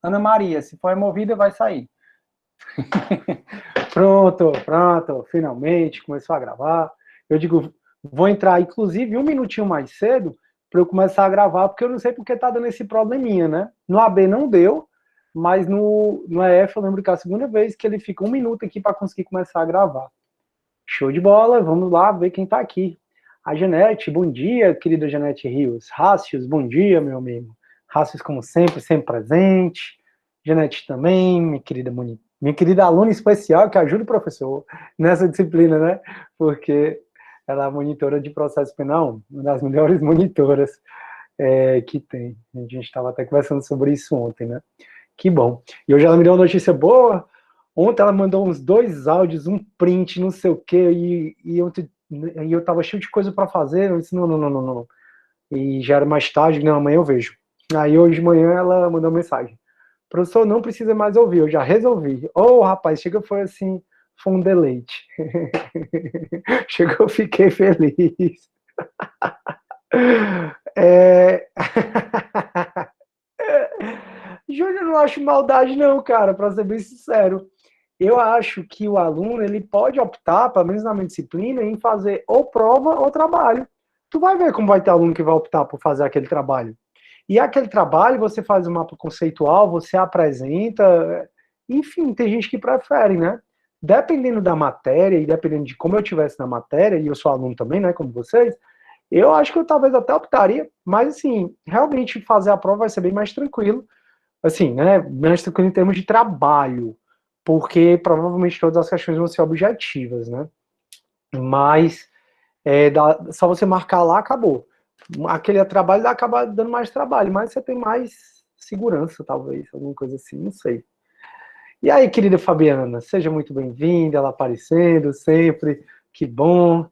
Ana Maria, se for removida, vai sair. Pronto, pronto, finalmente começou a gravar. Eu digo, vou entrar, inclusive, um minutinho mais cedo para eu começar a gravar, porque eu não sei porque tá dando esse probleminha, né? No AB não deu, mas no EF eu lembro que é a segunda vez que ele fica um minuto aqui para conseguir começar a gravar. Show de bola, vamos lá ver quem tá aqui. A Janete, bom dia, querida Janete Rios. Rácios, bom dia, meu amigo. Rácios, como sempre, sempre presente. Janete também, minha querida aluna especial que ajuda o professor nessa disciplina, né? Porque ela é monitora de processo penal, uma das melhores monitoras que tem. A gente estava até conversando sobre isso ontem, né? Que bom. E hoje ela me deu uma notícia boa. Ontem ela mandou uns 2 áudios, um print, não sei o quê, e eu tava cheio de coisa para fazer. Eu disse, não, não, não, não, não. E já era mais tarde, não, amanhã eu vejo. Aí hoje de manhã ela mandou mensagem. Professor, não precisa mais ouvir, eu já resolvi. Oh, rapaz, chega, foi assim, foi um deleite. Chegou, eu fiquei feliz. É... Júnior, não acho maldade não, cara, para ser bem sincero. Eu acho que o aluno ele pode optar, pelo menos na minha disciplina, em fazer ou prova ou trabalho. Tu vai ver como vai ter aluno que vai optar por fazer aquele trabalho. E aquele trabalho, você faz um mapa conceitual, você apresenta, enfim, tem gente que prefere, né? Dependendo da matéria e dependendo de como eu tivesse na matéria, e eu sou aluno também, né, como vocês, eu acho que eu talvez até optaria, mas assim, realmente fazer a prova vai ser bem mais tranquilo, assim, né, mais tranquilo em termos de trabalho, porque provavelmente todas as questões vão ser objetivas, né? Mas só você marcar lá, acabou. Aquele trabalho acaba dando mais trabalho, mas você tem mais segurança, talvez, alguma coisa assim, não sei. E aí, querida Fabiana, seja muito bem-vinda, ela aparecendo sempre, que bom.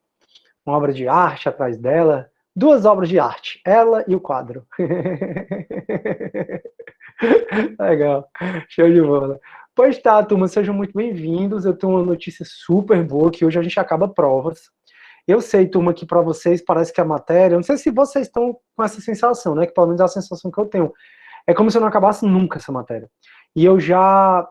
Uma obra de arte atrás dela. 2 obras de arte, ela e o quadro. Legal, show de bola. Pois tá, turma, sejam muito bem-vindos. Eu tenho uma notícia super boa, que hoje a gente acaba provas. Eu sei, turma, que para vocês parece que a matéria, eu não sei se vocês estão com essa sensação, né? Que pelo menos é a sensação que eu tenho. É como se eu não acabasse nunca essa matéria. E eu já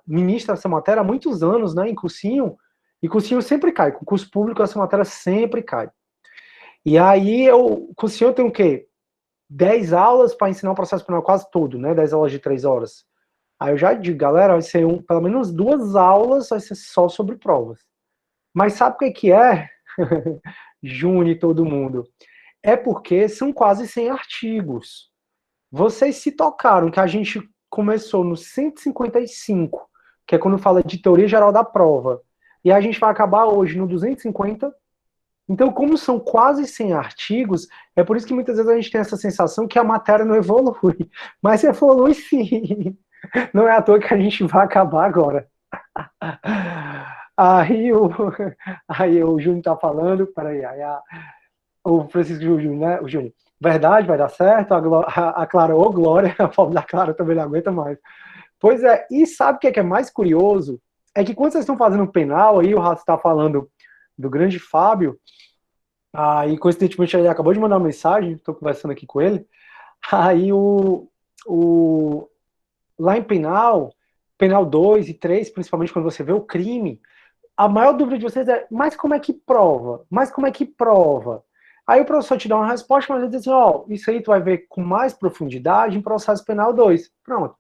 ministro essa matéria há muitos anos, né? Em cursinho, e cursinho sempre cai. Com curso público, essa matéria sempre cai. E aí, cursinho eu tenho o quê? 10 aulas para ensinar o processo penal quase todo, né? 10 aulas de 3 horas. Aí eu já digo, galera, vai ser pelo menos 2 aulas, vai ser só sobre provas. Mas sabe o que é? June todo mundo. É porque são quase 100 artigos. Vocês se tocaram que a gente começou no 155, que é quando fala de teoria geral da prova, e a gente vai acabar hoje no 250. Então, como são quase 100 artigos, é por isso que muitas vezes a gente tem essa sensação que a matéria não evolui. Mas evolui sim. Não é à toa que a gente vai acabar agora. Aí o, aí o Júnior tá falando, peraí, o Francisco Júnior, né? O Júnior, verdade, vai dar certo. A Clara, ô Glória, a pobre da Clara também não aguenta mais. Pois é, e sabe o que é mais curioso? É que quando vocês estão fazendo um penal, aí o Rato está falando do grande Fábio, aí coincidentemente ele acabou de mandar uma mensagem, estou conversando aqui com ele, aí o lá em penal 2 e 3, principalmente quando você vê o crime, a maior dúvida de vocês é, mas como é que prova? Mas como é que prova? Aí o professor te dá uma resposta, mas ele diz assim, ó, isso aí tu vai ver com mais profundidade em processo penal 2. Pronto.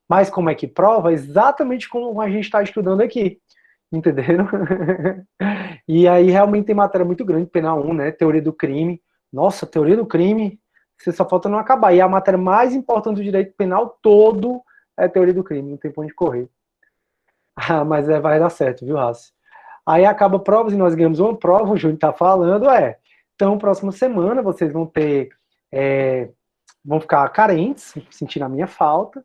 Mas como é que prova? Exatamente como a gente está estudando aqui. Entenderam? E aí realmente tem matéria muito grande, penal 1, né? Teoria do crime. Nossa, teoria do crime, você só falta não acabar. E a matéria mais importante do direito penal todo é teoria do crime, não tem pra onde correr. Ah, mas vai dar certo, viu, Raça? Aí acaba provas e nós ganhamos uma prova, o Júnior está falando, então próxima semana vocês vão ter, vão ficar carentes, sentindo a minha falta,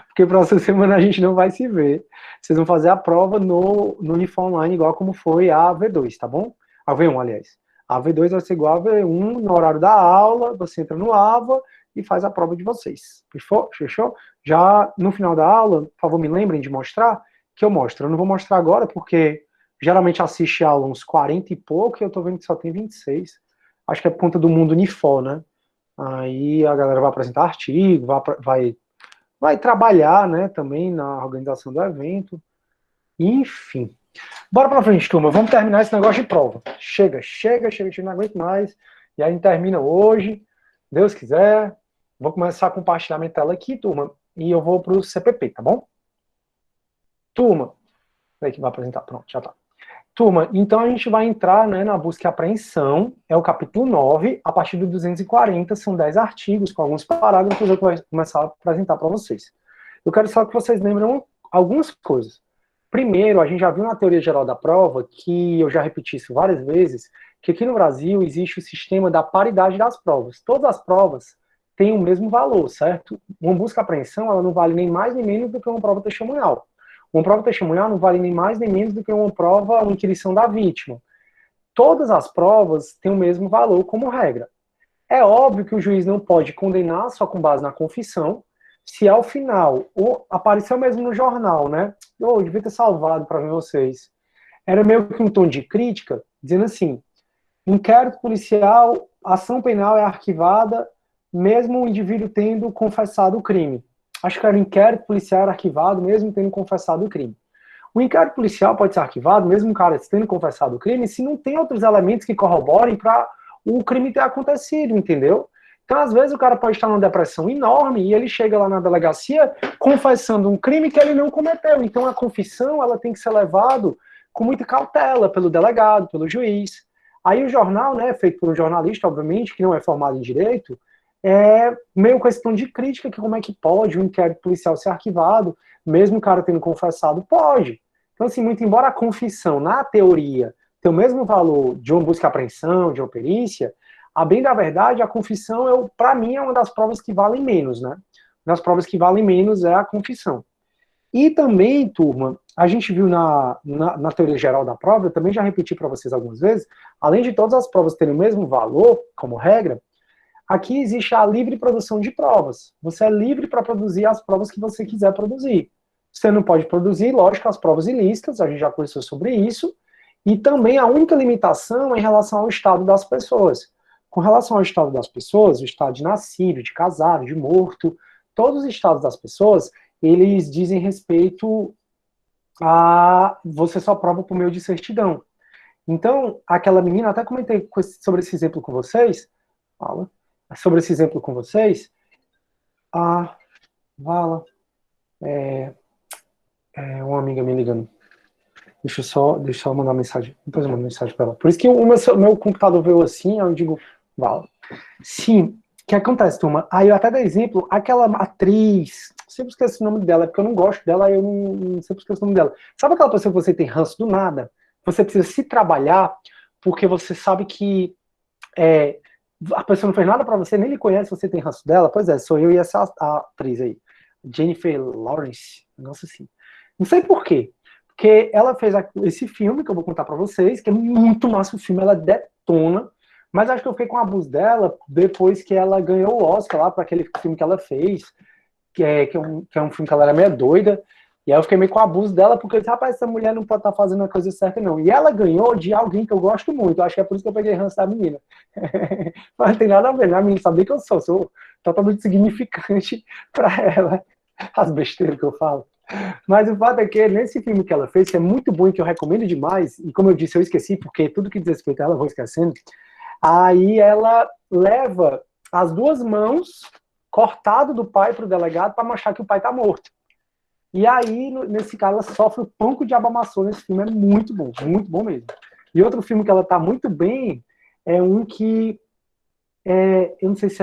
porque próxima semana a gente não vai se ver. Vocês vão fazer a prova no Unifor Online, igual como foi a V2, tá bom? A V1, aliás. A V2 vai ser igual a V1, no horário da aula, você entra no AVA e faz a prova de vocês. Fechou? Fechou? Já no final da aula, por favor, me lembrem de mostrar, que eu mostro. Eu não vou mostrar agora, porque geralmente assiste aula uns 40 e pouco, e eu tô vendo que só tem 26. Acho que é por conta do mundo Unifor, né? Aí a galera vai apresentar artigo, vai trabalhar, né, também na organização do evento. Enfim. Bora pra frente, turma. Vamos terminar esse negócio de prova. Chega, não aguento mais. E aí a gente termina hoje, Deus quiser. Vou começar a compartilhar minha tela aqui, turma, e eu vou pro CPP, tá bom? Turma, peraí que vai apresentar, pronto, já tá. Turma, então a gente vai entrar, né, na busca e apreensão, é o capítulo 9, a partir do 240, são 10 artigos com alguns parágrafos, eu vou começar a apresentar para vocês. Eu quero só que vocês lembrem algumas coisas. Primeiro, a gente já viu na teoria geral da prova, que eu já repeti isso várias vezes, que aqui no Brasil existe o sistema da paridade das provas. Todas as provas têm o mesmo valor, certo? Uma busca e apreensão, ela não vale nem mais nem menos do que uma prova testemunhal. Uma prova testemunhal não vale nem mais nem menos do que uma inquirição da vítima. Todas as provas têm o mesmo valor como regra. É óbvio que o juiz não pode condenar só com base na confissão, se ao final, ou apareceu mesmo no jornal, né? Eu devia ter salvado para vocês. Era meio que um tom de crítica, dizendo assim: inquérito policial, ação penal é arquivada, mesmo o indivíduo tendo confessado o crime. Acho que era inquérito policial arquivado, mesmo tendo confessado o crime. O inquérito policial pode ser arquivado, mesmo o cara tendo confessado o crime, se não tem outros elementos que corroborem para o crime ter acontecido, entendeu? Então, às vezes, o cara pode estar numa depressão enorme e ele chega lá na delegacia confessando um crime que ele não cometeu. Então, a confissão ela tem que ser levada com muita cautela pelo delegado, pelo juiz. Aí o jornal, né, feito por um jornalista, obviamente, que não é formado em direito, é meio questão de crítica, que como é que pode um inquérito policial ser arquivado, mesmo o cara tendo confessado? Pode. Então, assim, muito embora a confissão, na teoria, tenha o mesmo valor de uma busca e apreensão, de uma perícia, a bem da verdade, a confissão, para mim, é uma das provas que valem menos, né? Uma das provas que valem menos é a confissão. E também, turma, a gente viu na teoria geral da prova, eu também já repeti para vocês algumas vezes, além de todas as provas terem o mesmo valor, como regra, aqui existe a livre produção de provas. Você é livre para produzir as provas que você quiser produzir. Você não pode produzir, lógico, as provas ilícitas, a gente já conversou sobre isso, e também a única limitação é em relação ao estado das pessoas. Com relação ao estado das pessoas, o estado de nascido, de casado, de morto, todos os estados das pessoas, eles dizem respeito a você só prova por meio de certidão. Então, aquela menina, até comentei sobre esse exemplo com vocês, a Vala, uma amiga me ligando. Deixa eu só mandar mensagem. Depois eu mando mensagem para ela. Por isso que o meu computador veio assim, aí eu digo, Vala. Sim, o que acontece, turma? Aí eu até dei exemplo, aquela atriz, sempre esqueço o nome dela, é porque eu não gosto dela, eu não sempre esqueço o nome dela. Sabe aquela pessoa que você tem ranço do nada? Você precisa se trabalhar, porque você sabe que a pessoa não fez nada pra você, nem lhe conhece, você tem ranço dela? Pois é, sou eu e essa atriz aí. Jennifer Lawrence, negócio assim. Não sei por quê. Porque ela fez esse filme, que eu vou contar pra vocês, que é muito massa o filme, ela detona, mas acho que eu fiquei com o abuso dela depois que ela ganhou o Oscar lá para aquele filme que ela fez, que é um filme que ela era meio doida, e aí eu fiquei meio com o abuso dela, porque eu disse, rapaz, essa mulher não pode estar fazendo a coisa certa, não. E ela ganhou de alguém que eu gosto muito, acho que é por isso que eu peguei ranço da menina. Mas não tem nada a ver, né? A menina sabe que eu sou totalmente significante para ela, as besteiras que eu falo. Mas o fato é que nesse filme que ela fez, que é muito bom e que eu recomendo demais, e como eu disse, eu esqueci, porque tudo que diz respeito a ela eu vou esquecendo, aí ela leva as duas mãos cortado do pai para o delegado para mostrar que o pai está morto. E aí, nesse caso, ela sofre o pão que o diabo amassou nesse filme. É muito bom mesmo. E outro filme que ela está muito bem é um que eu não sei se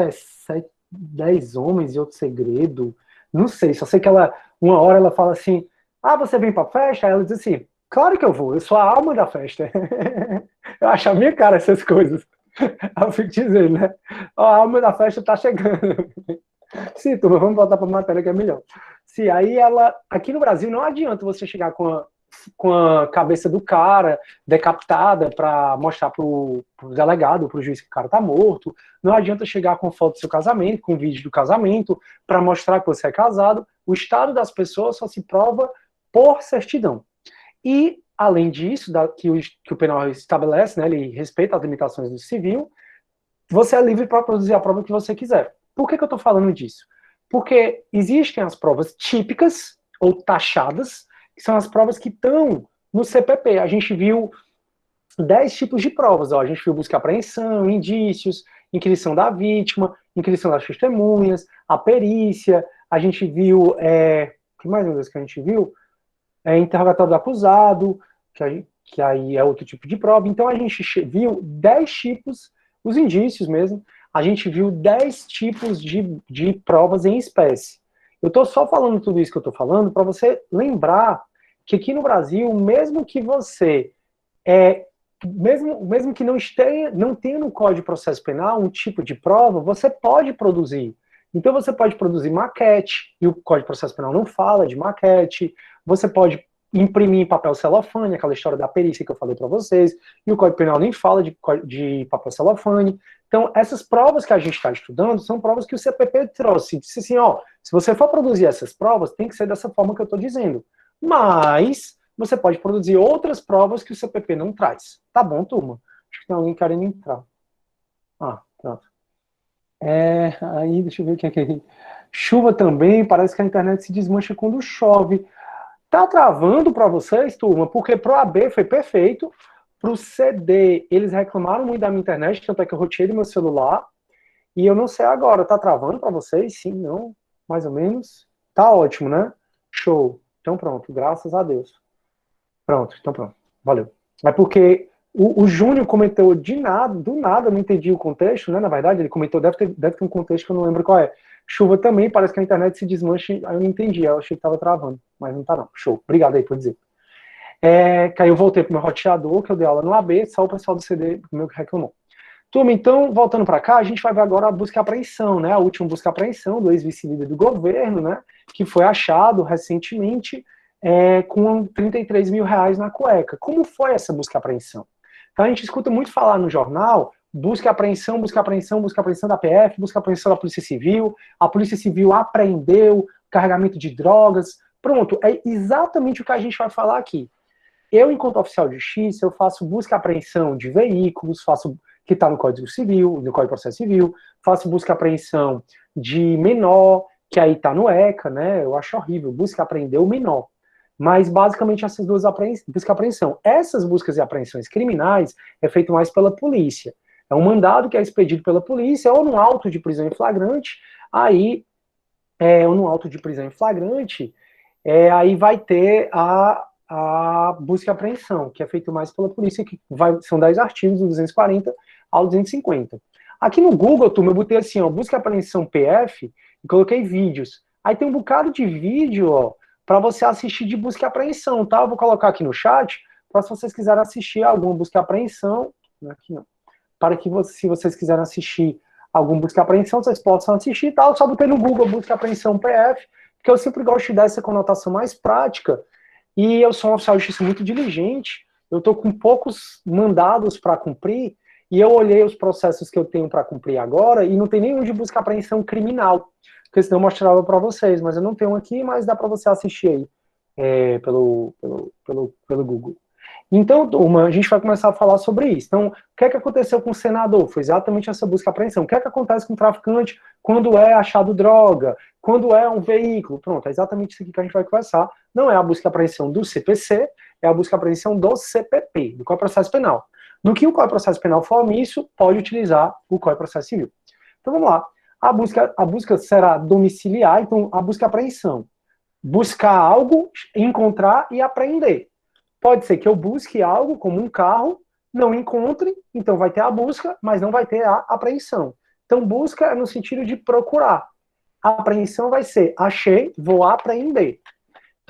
é 10 Homens e Outro Segredo, não sei, só sei que ela, uma hora ela fala assim, você vem pra festa? Aí ela diz assim, claro que eu vou, eu sou a alma da festa. Eu acho a minha cara essas coisas. Eu fico dizendo, né? A alma da festa tá chegando. Sim, turma, vamos voltar pra matéria que é melhor. Sim, aí ela, aqui no Brasil não adianta você chegar com a cabeça do cara decapitada para mostrar pro delegado, pro juiz que o cara tá morto. Não adianta chegar com foto do seu casamento, com vídeo do casamento, para mostrar que você é casado. O estado das pessoas só se prova por certidão. E, além disso, que o penal estabelece, né, ele respeita as limitações do civil, você é livre para produzir a prova que você quiser. Por que eu estou falando disso? Porque existem as provas típicas ou taxadas, que são as provas que estão no CPP. A gente viu 10 tipos de provas. Ó. A gente viu busca e apreensão, indícios, inquisição da vítima, inquisição das testemunhas, a perícia, a gente viu, o que mais uma vez que a gente viu? Interrogatório do acusado, que aí é outro tipo de prova. Então a gente viu 10 tipos, os indícios mesmo, a gente viu 10 tipos de provas em espécie. Eu estou só falando tudo isso que eu estou falando para você lembrar que aqui no Brasil, mesmo que você mesmo que não tenha no Código de Processo Penal um tipo de prova, você pode produzir. Então você pode produzir maquete, e o Código de Processo Penal não fala de maquete, você pode imprimir em papel celofane, aquela história da perícia que eu falei para vocês, e o Código Penal nem fala de papel celofane. Então, essas provas que a gente está estudando são provas que o CPP trouxe. Disse assim, ó, se você for produzir essas provas, tem que ser dessa forma que eu estou dizendo. Mas você pode produzir outras provas que o CPP não traz. Tá bom, turma? Acho que tem alguém querendo entrar. Ah, pronto. Aí, deixa eu ver o que é que... Chuva também, parece que a internet se desmancha quando chove. Tá travando para vocês, turma? Porque pro AB foi perfeito, pro CD eles reclamaram muito da minha internet, tanto é que eu roteei do meu celular, e eu não sei agora, tá travando para vocês? Sim, não? Mais ou menos? Tá ótimo, né? Show. Então pronto, graças a Deus. Pronto, então pronto. Valeu. É porque o Júnior comentou do nada, eu não entendi o contexto, né? Na verdade, ele comentou, deve ter um contexto que eu não lembro qual é. Chuva também, parece que a internet se desmancha, aí eu não entendi, eu achei que estava travando, mas não tá não. Show. Obrigado aí por dizer. Que aí eu voltei pro meu roteador, que eu dei aula no AB, só o pessoal do CD meu que reclamou. Turma, então, voltando para cá, a gente vai ver agora a busca e apreensão, né? A última busca e apreensão do ex-vice-líder do governo, né? Que foi achado recentemente com 33 mil reais na cueca. Como foi essa busca e apreensão? Então, a gente escuta muito falar no jornal busca e apreensão, busca e apreensão, busca e apreensão da PF, busca e apreensão da Polícia Civil, a Polícia Civil apreendeu carregamento de drogas. Pronto, é exatamente o que a gente vai falar aqui. Eu, enquanto oficial de justiça, eu faço busca e apreensão de veículos, faço que está no Código Civil, no Código de Processo Civil, faço busca e apreensão de menor, que aí está no ECA, né? Eu acho horrível, busca e apreender o menor. Mas, basicamente, essas duas busca e apreensão. Essas buscas e apreensões criminais é feito mais pela polícia. É um mandado que é expedido pela polícia, ou no auto de prisão em flagrante, ou no auto de prisão em flagrante, aí vai ter a busca e apreensão, que é feito mais pela polícia, são 10 artigos, do 240 ao 250. Aqui no Google, turma, eu botei assim, ó, busca e apreensão PF, e coloquei vídeos. Aí tem um bocado de vídeo, ó, para você assistir de busca e apreensão, tá? Eu vou colocar aqui no chat, para se vocês quiserem assistir alguma busca e apreensão, aqui não, para que se vocês quiserem assistir alguma busca e apreensão, vocês possam assistir, tá? Eu só botei no Google busca e apreensão PF, porque eu sempre gosto de dar essa conotação mais prática, e eu sou um oficial de justiça muito diligente, eu estou com poucos mandados para cumprir, e eu olhei os processos que eu tenho para cumprir agora, e não tem nenhum de busca e apreensão criminal, porque senão eu mostrava para vocês, mas eu não tenho aqui, mas dá para você assistir aí, pelo Google. Então, turma, a gente vai começar a falar sobre isso. Então, o que é que aconteceu com o senador? Foi exatamente essa busca e apreensão. O que é que acontece com o traficante quando é achado droga? Quando é um veículo? Pronto, é exatamente isso aqui que a gente vai conversar. Não é a busca e apreensão do CPC, é a busca e apreensão do CPP, do Código de Processo Penal. No que o Código de Processo Penal for omisso, pode utilizar o Código de Processo Civil. Então, vamos lá. A busca será domiciliar, então, a busca e apreensão. Buscar algo, encontrar e apreender. Pode ser que eu busque algo, como um carro, não encontre, então vai ter a busca, mas não vai ter a apreensão. Então, busca é no sentido de procurar. A apreensão vai ser, achei, vou apreender.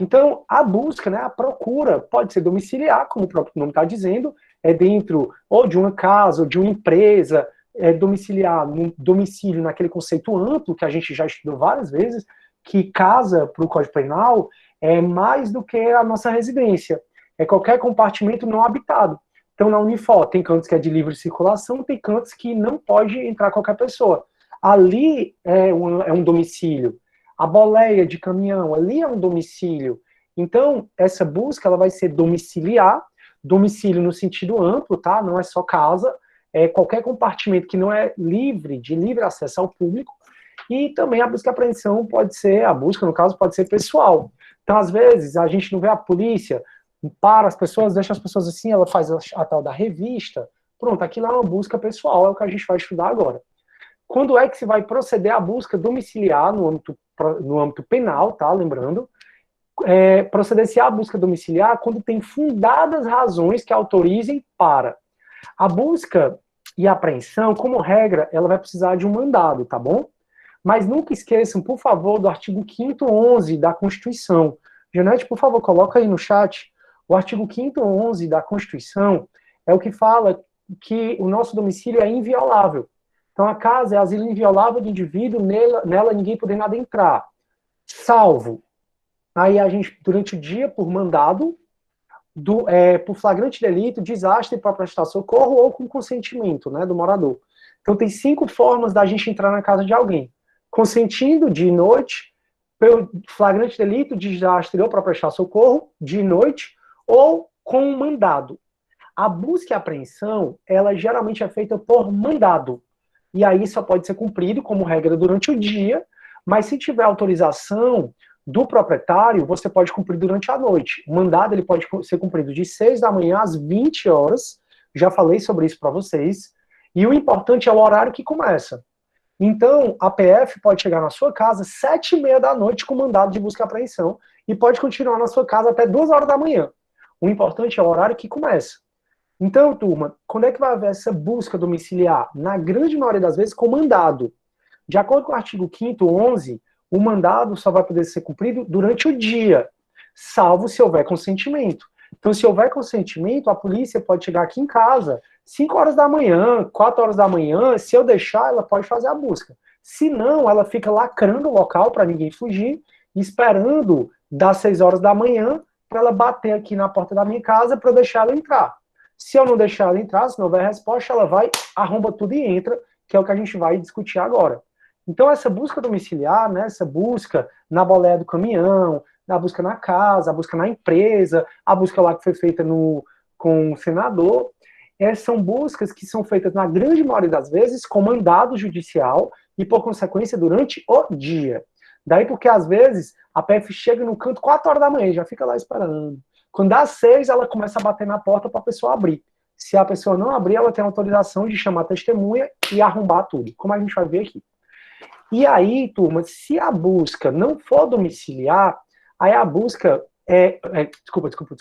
Então, a busca, né, a procura, pode ser domiciliar, como o próprio nome está dizendo, é dentro ou de uma casa, ou de uma empresa, domiciliar, num domicílio, naquele conceito amplo, que a gente já estudou várias vezes, que casa para o Código Penal é mais do que a nossa residência. É qualquer compartimento não habitado. Então, na Unifor, tem cantos que é de livre circulação, tem cantos que não pode entrar qualquer pessoa. Ali é um domicílio. A boleia de caminhão, ali é um domicílio. Então, essa busca ela vai ser domiciliar, domicílio no sentido amplo, tá? Não é só casa, qualquer compartimento que não é de livre acesso ao público, e também a busca e apreensão pode ser, a busca, no caso, pode ser pessoal. Então, às vezes, a gente não vê a polícia, para as pessoas, deixa as pessoas assim, ela faz a tal da revista, pronto, aquilo é uma busca pessoal, é o que a gente vai estudar agora. Quando é que se vai proceder à busca domiciliar no âmbito penal, tá? Lembrando, proceder-se à busca domiciliar quando tem fundadas razões que autorizem para. A busca e apreensão, como regra, ela vai precisar de um mandado, tá bom? Mas nunca esqueçam, por favor, do artigo 5º 11 da Constituição. Janete, por favor, coloca aí no chat. O artigo 5º 11 da Constituição é o que fala que o nosso domicílio é inviolável. Então, a casa é asilo inviolável do indivíduo, nela ninguém podendo adentrar. Salvo. Aí a gente, durante o dia, por mandado, por flagrante delito, desastre para prestar socorro ou com consentimento, né, do morador. Então, tem 5 formas da gente entrar na casa de alguém. Consentindo, de noite, pelo flagrante delito, desastre ou para prestar socorro, de noite, ou com um mandado. A busca e apreensão, ela geralmente é feita por mandado. E aí só pode ser cumprido, como regra, durante o dia, mas se tiver autorização do proprietário, você pode cumprir durante a noite. O mandado ele pode ser cumprido de 6 da manhã às 20 horas, já falei sobre isso para vocês, e o importante é o horário que começa. Então, a PF pode chegar na sua casa às 7h30 da noite com mandado de busca e apreensão, e pode continuar na sua casa até 2 horas da manhã. O importante é o horário que começa. Então, turma, quando é que vai haver essa busca domiciliar? Na grande maioria das vezes, com mandado. De acordo com o artigo 5º 11, o mandado só vai poder ser cumprido durante o dia, salvo se houver consentimento. Então, se houver consentimento, a polícia pode chegar aqui em casa 5 horas da manhã, 4 horas da manhã, se eu deixar, ela pode fazer a busca. Se não, ela fica lacrando o local para ninguém fugir, esperando das 6 horas da manhã para ela bater aqui na porta da minha casa para eu deixar ela entrar. Se eu não deixar ela entrar, se não houver resposta, ela vai, arromba tudo e entra, que é o que a gente vai discutir agora. Então, essa busca domiciliar, né, essa busca na boleia do caminhão, a busca na casa, a busca na empresa, a busca lá que foi feita com o senador, são buscas que são feitas, na grande maioria das vezes, com mandado judicial e, por consequência, durante o dia. Daí porque, às vezes, a PF chega no canto 4 horas da manhã, já fica lá esperando. Quando dá 6, ela começa a bater na porta para a pessoa abrir. Se a pessoa não abrir, ela tem autorização de chamar a testemunha e arrombar tudo, como a gente vai ver aqui. E aí, turma, se a busca não for domiciliar, aí a busca desculpa.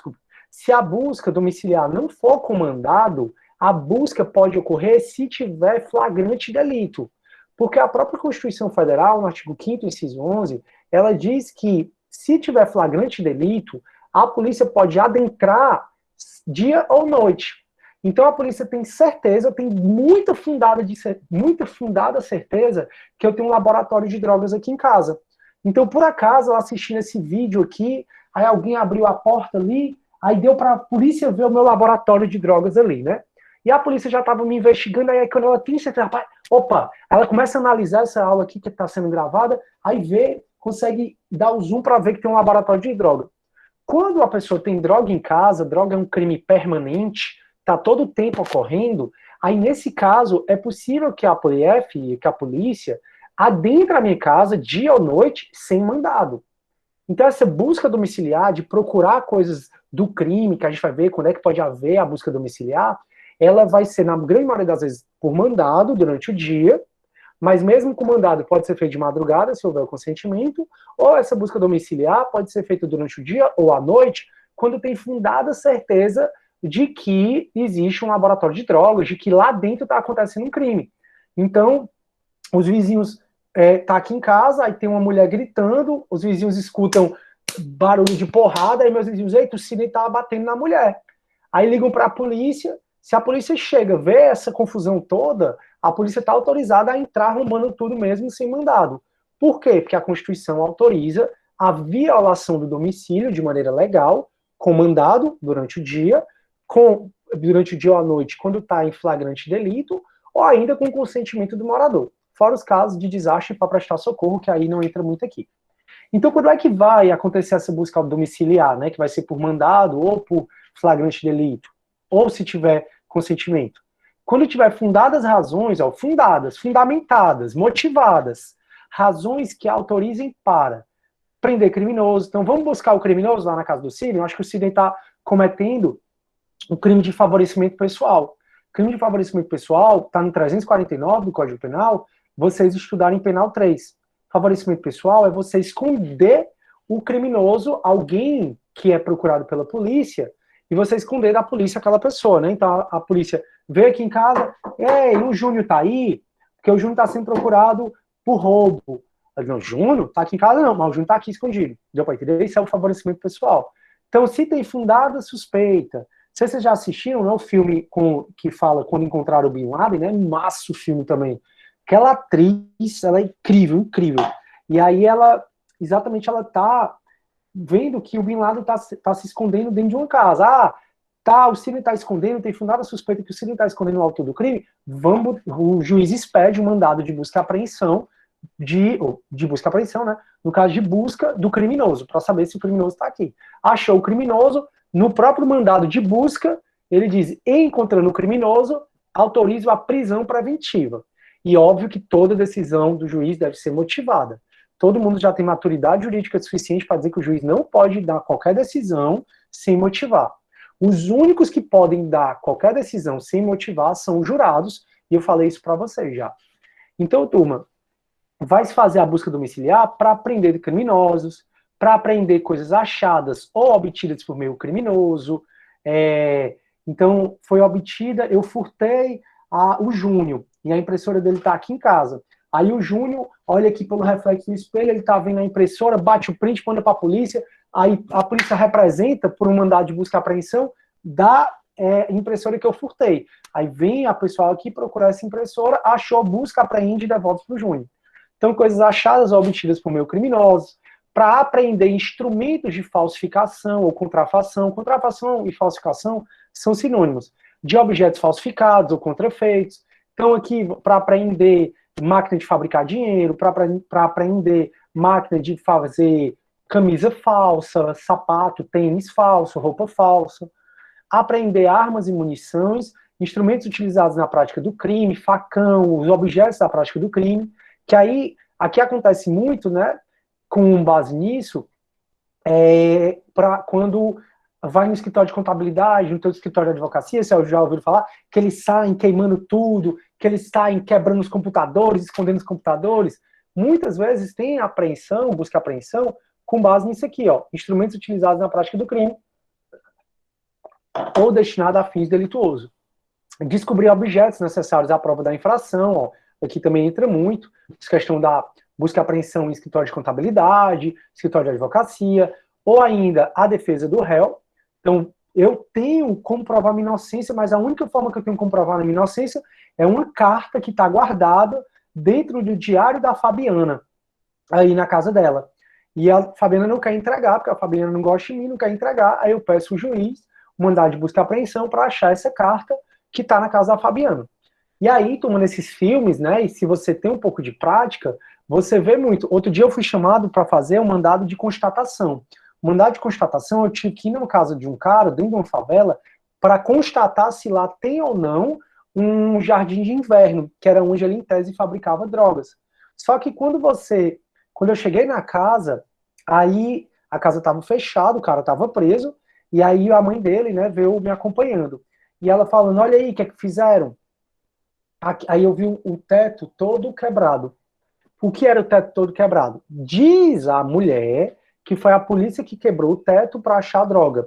Se a busca domiciliar não for com mandado, a busca pode ocorrer se tiver flagrante delito. Porque a própria Constituição Federal, no artigo 5º, inciso 11, ela diz que se tiver flagrante delito, a polícia pode adentrar dia ou noite. Então a polícia tem certeza, eu tenho muita fundada certeza que eu tenho um laboratório de drogas aqui em casa. Então, por acaso, eu assistindo esse vídeo aqui, aí alguém abriu a porta ali, aí deu para a polícia ver o meu laboratório de drogas ali, né? E a polícia já estava me investigando, aí quando ela tem certeza, rapaz, opa, ela começa a analisar essa aula aqui que está sendo gravada, aí vê, consegue dar o zoom para ver que tem um laboratório de droga. Quando a pessoa tem droga em casa, droga é um crime permanente, está todo o tempo ocorrendo, aí nesse caso é possível que a PF, que a polícia, adentre a minha casa dia ou noite sem mandado. Então essa busca domiciliar, de procurar coisas do crime, que a gente vai ver quando é que pode haver a busca domiciliar, ela vai ser, na grande maioria das vezes, por mandado durante o dia, mas mesmo com mandado pode ser feito de madrugada, se houver o consentimento, ou essa busca domiciliar pode ser feita durante o dia ou à noite, quando tem fundada certeza de que existe um laboratório de drogas, de que lá dentro está acontecendo um crime. Então, os vizinhos tá aqui em casa, aí tem uma mulher gritando, os vizinhos escutam barulho de porrada, aí meus vizinhos, eita, o Sidney tava batendo na mulher. Aí ligam para a polícia, se a polícia chega, vê essa confusão toda, a polícia está autorizada a entrar arrombando tudo mesmo sem mandado. Por quê? Porque a Constituição autoriza a violação do domicílio de maneira legal, com mandado durante o dia, durante o dia ou à noite, quando está em flagrante delito, ou ainda com consentimento do morador. Fora os casos de desastre para prestar socorro, que aí não entra muito aqui. Então, quando é que vai acontecer essa busca domiciliar, né? Que vai ser por mandado ou por flagrante delito, ou se tiver consentimento? Quando tiver fundadas razões, ó, fundadas, fundamentadas, motivadas, razões que autorizem para prender criminoso. Então, vamos buscar o criminoso lá na casa do Sidney? Eu acho que o Sidney está cometendo um crime de favorecimento pessoal. Crime de favorecimento pessoal está no 349 do Código Penal, vocês estudarem Penal 3. Favorecimento pessoal é você esconder o criminoso, alguém que é procurado pela polícia, e você esconder da polícia aquela pessoa, né? Então a polícia veio aqui em casa, ei, o Júnior tá aí, porque o Júnior tá sendo procurado por roubo. Não, Júnior tá aqui em casa não, mas o Júnior tá aqui escondido. Deu para entender? Isso é o favorecimento pessoal. Então, se tem fundada suspeita, não sei se vocês já assistiram, né, o filme que fala Quando Encontraram o Bin Laden, né? Massa o filme também. Aquela atriz, ela é incrível, incrível. E aí exatamente ela tá vendo que o Bin Laden tá se escondendo dentro de uma casa. Ah, tá, o Sidney tá escondendo, tem fundada suspeita que o Sidney tá escondendo o autor do crime, o juiz expede um mandado de busca e apreensão, de busca e apreensão, né? No caso de busca do criminoso, para saber se o criminoso está aqui. Achou o criminoso, no próprio mandado de busca, ele diz, encontrando o criminoso, autoriza a prisão preventiva. E óbvio que toda decisão do juiz deve ser motivada. Todo mundo já tem maturidade jurídica suficiente para dizer que o juiz não pode dar qualquer decisão sem motivar. Os únicos que podem dar qualquer decisão sem motivar são os jurados, e eu falei isso para vocês já. Então, turma, vai se fazer a busca domiciliar para prender criminosos, para prender coisas achadas ou obtidas por meio criminoso. Então, foi obtida, eu furtei o Júnior, e a impressora dele está aqui em casa. Aí o Júnior olha aqui pelo reflexo do espelho, ele está vendo a impressora, bate o print, manda para a polícia, aí a polícia representa, por um mandado de busca e apreensão, da impressora que eu furtei. Aí vem a pessoa aqui procurar essa impressora, achou, busca, apreende e devolve para o Júnior. Então, coisas achadas ou obtidas por meio criminosos, para apreender instrumentos de falsificação ou contrafação. Contrafação e falsificação são sinônimos de objetos falsificados ou contrafeitos. Então, aqui, para apreender máquina de fabricar dinheiro, para apreender máquina de fazer camisa falsa, sapato, tênis falso, roupa falsa. Apreender armas e munições, instrumentos utilizados na prática do crime, facão, os objetos da prática do crime, que aí, aqui acontece muito, né, com base nisso, quando vai no escritório de contabilidade, no teu escritório de advocacia, você já ouviu falar, que eles saem queimando tudo, que eles saem quebrando os computadores, escondendo os computadores. Muitas vezes tem apreensão, busca apreensão, com base nisso aqui, ó, instrumentos utilizados na prática do crime ou destinados a fins delituosos. Descobrir objetos necessários à prova da infração, ó, aqui também entra muito, essa questão da busca e apreensão em escritório de contabilidade, escritório de advocacia, ou ainda a defesa do réu. Então, eu tenho como provar minha inocência, mas a única forma que eu tenho como provar a minha inocência é uma carta que está guardada dentro do diário da Fabiana, aí na casa dela. E a Fabiana não quer entregar, porque a Fabiana não gosta de mim, não quer entregar, aí eu peço o juiz, o mandado de busca e apreensão, para achar essa carta que está na casa da Fabiana. E aí, tomando esses filmes, né, e se você tem um pouco de prática, você vê muito. Outro dia eu fui chamado para fazer um mandado de constatação. O mandado de constatação, eu tive que ir na casa de um cara, dentro de uma favela, para constatar se lá tem ou não um jardim de inverno, que era onde ele, em tese, fabricava drogas. Só que quando eu cheguei na casa, aí a casa estava fechada, o cara estava preso, e aí a mãe dele, né, veio me acompanhando. E ela falando, olha aí, o que é que fizeram? Aí eu vi o teto todo quebrado. O que era o teto todo quebrado? Diz a mulher que foi a polícia que quebrou o teto para achar a droga.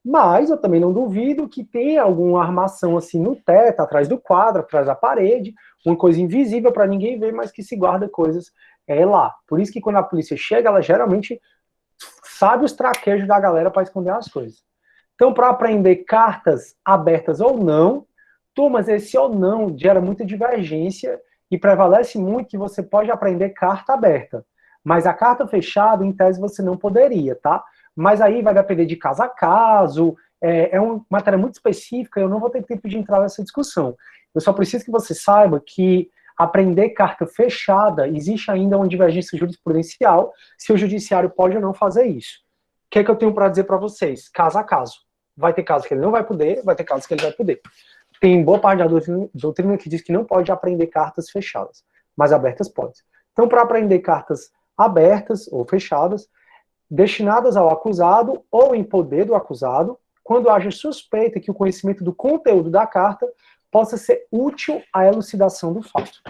Mas eu também não duvido que tenha alguma armação assim no teto, atrás do quadro, atrás da parede, uma coisa invisível para ninguém ver, mas que se guarda coisas lá. Por isso que quando a polícia chega, ela geralmente sabe os traquejos da galera para esconder as coisas. Então, para aprender cartas abertas ou não, mas esse ou não gera muita divergência e prevalece muito que você pode aprender carta aberta. Mas a carta fechada, em tese, você não poderia, tá? Mas aí vai depender de caso a caso, é uma matéria muito específica, eu não vou ter tempo de entrar nessa discussão. Eu só preciso que você saiba que aprender carta fechada, existe ainda uma divergência jurisprudencial, se o judiciário pode ou não fazer isso. O que é que eu tenho para dizer para vocês? Caso a caso. Vai ter casos que ele não vai poder, vai ter casos que ele vai poder. tem boa parte da doutrina que diz que não pode apreender cartas fechadas, mas abertas pode. Então, para apreender cartas abertas ou fechadas, destinadas ao acusado ou em poder do acusado, quando haja suspeita que o conhecimento do conteúdo da carta possa ser útil à elucidação do fato.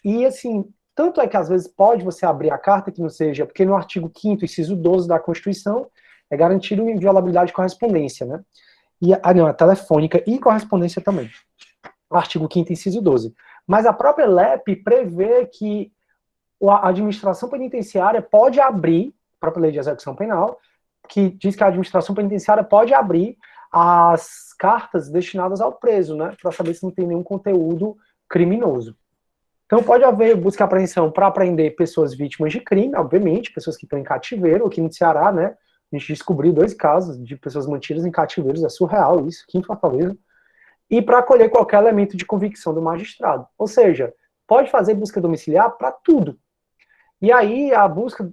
E assim, tanto é que às vezes pode você abrir a carta que não seja, porque no artigo 5º, inciso 12 da Constituição, é garantido inviolabilidade de correspondência, né? Não, a telefônica e correspondência também. Artigo 5º, inciso 12. Mas a própria LEP prevê que a administração penitenciária pode abrir, a própria lei de execução penal, que diz que a administração penitenciária pode abrir as cartas destinadas ao preso, né, para saber se não tem nenhum conteúdo criminoso. Então pode haver busca e apreensão para apreender pessoas vítimas de crime, obviamente, pessoas que estão em cativeiro. Aqui no Ceará, né, a gente descobriu 2 casos de pessoas mantidas em cativeiros, é surreal isso, aqui em Fortaleza. E para acolher qualquer elemento de convicção do magistrado. Ou seja, pode fazer busca domiciliar para tudo. E aí a busca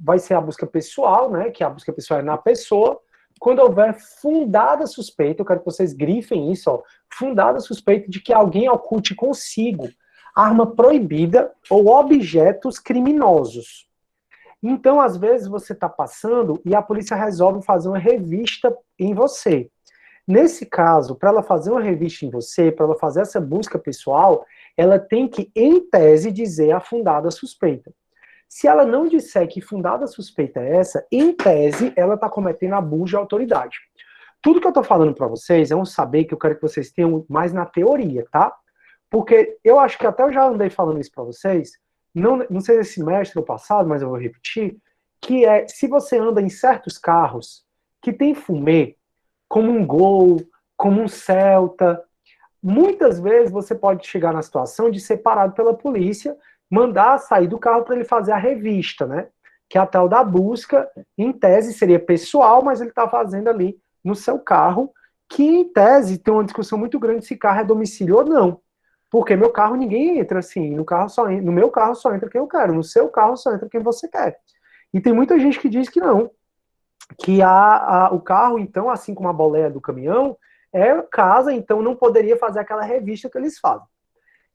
vai ser a busca pessoal, né, que a busca pessoal é na pessoa, quando houver fundada suspeita, eu quero que vocês grifem isso, ó, fundada suspeita de que alguém oculte consigo arma proibida ou objetos criminosos. Então, às vezes, você está passando e a polícia resolve fazer uma revista em você. Nesse caso, para ela fazer uma revista em você, para ela fazer essa busca pessoal, ela tem que, em tese, dizer a fundada suspeita. Se ela não disser que fundada suspeita é essa, em tese, ela está cometendo abuso de autoridade. Tudo que eu estou falando para vocês é um saber que eu quero que vocês tenham mais na teoria, tá? Porque eu acho que até eu já andei falando isso para vocês, não sei se semestre ou passado, mas eu vou repetir, que é, se você anda em certos carros que tem fumê, como um Gol, como um Celta, muitas vezes você pode chegar na situação de ser parado pela polícia, mandar sair do carro para ele fazer a revista, né? Que é a tal da busca, em tese seria pessoal, mas ele está fazendo ali no seu carro, que em tese tem uma discussão muito grande se carro é domicílio ou não. Porque meu carro ninguém entra assim, no meu carro só entra quem eu quero, no seu carro só entra quem você quer. E tem muita gente que diz que não, que o carro, então, assim como a boleia do caminhão, é casa, então não poderia fazer aquela revista que eles fazem.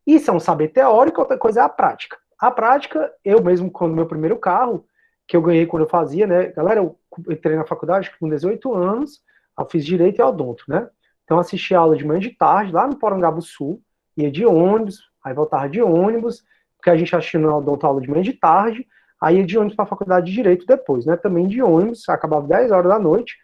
Isso é um saber teórico, outra coisa é a prática. A prática, eu mesmo, quando meu primeiro carro, que eu ganhei quando eu fazia, né, galera, eu entrei na faculdade com 18 anos, eu fiz Direito e Odonto, né, então assisti a aula de manhã e de tarde, lá no Porangabuçu, ia de ônibus, aí voltava de ônibus, porque a gente assistia no Odonto aula de manhã e de tarde, aí ia de ônibus para a faculdade de Direito depois, né, também de ônibus, acabava 10 horas da noite,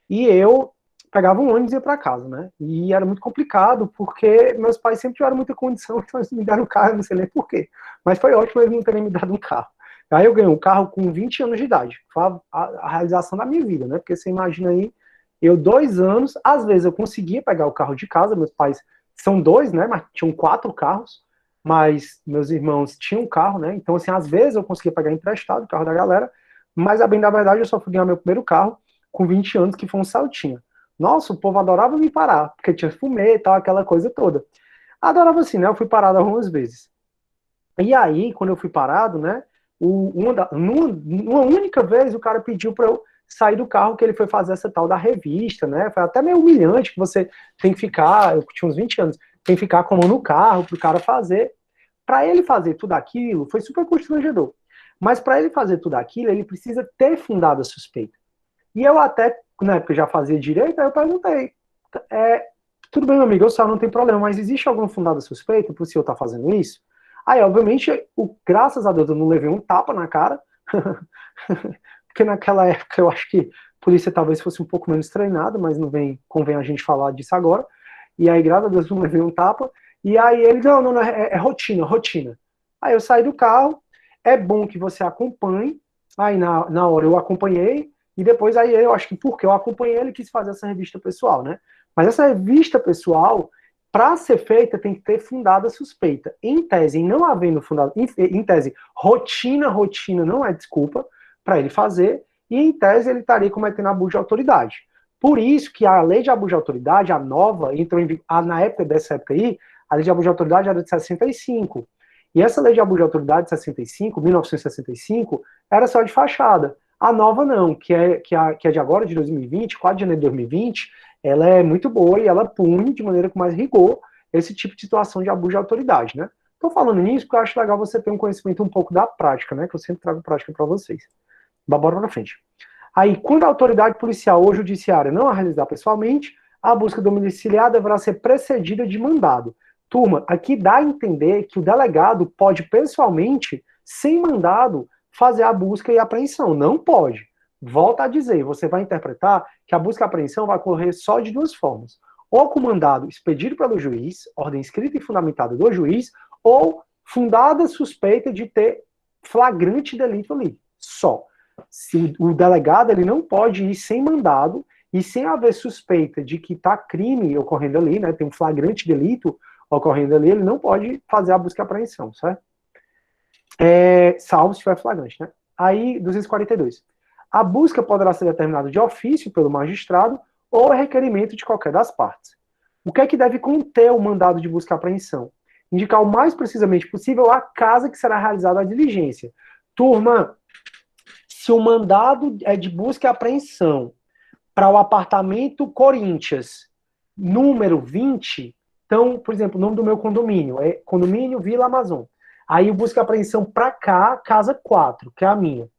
e eu pegava um ônibus e ia para casa, né? E era muito complicado, porque meus pais sempre tiveram muita condição, então eles me deram um carro, não sei nem porquê. Mas foi ótimo eles não terem me dado um carro. Aí eu ganhei um carro com 20 anos de idade. Foi a realização da minha vida, né? Porque você imagina aí, eu 2 anos, às vezes eu conseguia pegar o carro de casa, meus pais são 2, né? Mas tinham 4 carros, mas meus irmãos tinham um carro, né? Então, assim, às vezes eu conseguia pegar emprestado o carro da galera, mas a bem da verdade eu só fui ganhar meu primeiro carro com 20 anos, que foi um Celtinha. Nossa, o povo adorava me parar, porque tinha fumê e tal, aquela coisa toda. Adorava assim, né? Eu fui parado algumas vezes. E aí, quando eu fui parado, né? Numa única vez, o cara pediu para eu sair do carro, que ele foi fazer essa tal da revista, né? Foi até meio humilhante, que você tem que ficar, eu tinha uns 20 anos, tem que ficar com a mão no carro pro cara fazer. Para ele fazer tudo aquilo, foi super constrangedor. Mas para ele fazer tudo aquilo, ele precisa ter fundado a suspeita. E eu até, na época, já fazia direito, aí eu perguntei, tudo bem, meu amigo, eu só não tem problema, mas existe alguma fundada suspeita por o senhor estar fazendo isso? Aí, obviamente, graças a Deus, eu não levei um tapa na cara, porque naquela época eu acho que a polícia talvez fosse um pouco menos treinada, mas convém a gente falar disso agora. E aí, graças a Deus, eu não levei um tapa. E aí ele, não, é rotina, rotina. Aí eu saí do carro, é bom que você acompanhe. Aí na hora eu acompanhei, e depois aí eu acho que porque eu acompanhei, ele quis fazer essa revista pessoal, né? Mas essa revista pessoal, para ser feita, tem que ter fundada suspeita. Em tese, em não havendo fundada, em tese, rotina não é desculpa para ele fazer, e em tese ele estaria cometendo abuso de autoridade. Por isso que a lei de abuso de autoridade, a nova, entrou na época dessa época aí, a lei de abuso de autoridade era de 65. E essa lei de abuso de autoridade de 65, 1965, era só de fachada. A nova não, que é de agora, de 2020, 4 de janeiro de 2020, ela é muito boa e ela pune de maneira com mais rigor esse tipo de situação de abuso de autoridade, né? Estou falando nisso porque eu acho legal você ter um conhecimento um pouco da prática, né? Que eu sempre trago prática para vocês. Bora pra frente. Aí, quando a autoridade policial ou judiciária não a realizar pessoalmente, a busca domiciliar deverá ser precedida de mandado. Turma, aqui dá a entender que o delegado pode pessoalmente, sem mandado, fazer a busca e a apreensão. Não pode. Volta a dizer, você vai interpretar que a busca e a apreensão vai ocorrer só de duas formas. Ou com mandado expedido pelo juiz, ordem escrita e fundamentada do juiz, ou fundada suspeita de ter flagrante delito ali. Só. Se o delegado ele não pode ir sem mandado e sem haver suspeita de que está crime ocorrendo ali, né, tem um flagrante delito ocorrendo ali, ele não pode fazer a busca e apreensão, certo? Salvo se tiver flagrante, né? Aí, 242. A busca poderá ser determinada de ofício pelo magistrado ou requerimento de qualquer das partes. O que é que deve conter o mandado de busca e apreensão? Indicar o mais precisamente possível a casa que será realizada a diligência. Turma, se o mandado é de busca e apreensão para o apartamento Corinthians, número 20, então, por exemplo, o nome do meu condomínio é Condomínio Vila Amazon. Aí o busca e apreensão para cá, casa 4, que é a minha.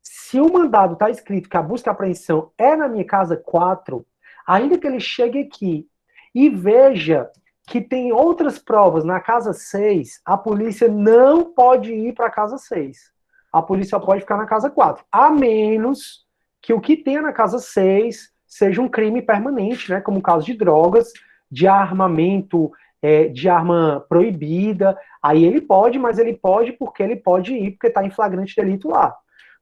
Se o mandado está escrito que a busca e apreensão é na minha casa 4, ainda que ele chegue aqui e veja que tem outras provas na casa 6, a polícia não pode ir para a casa 6. A polícia pode ficar na casa 4, a menos que o que tenha na casa 6 seja um crime permanente, né, como o caso de drogas, de armamento, de arma proibida. Aí ele pode, mas ele pode porque ele pode ir, porque está em flagrante delito lá.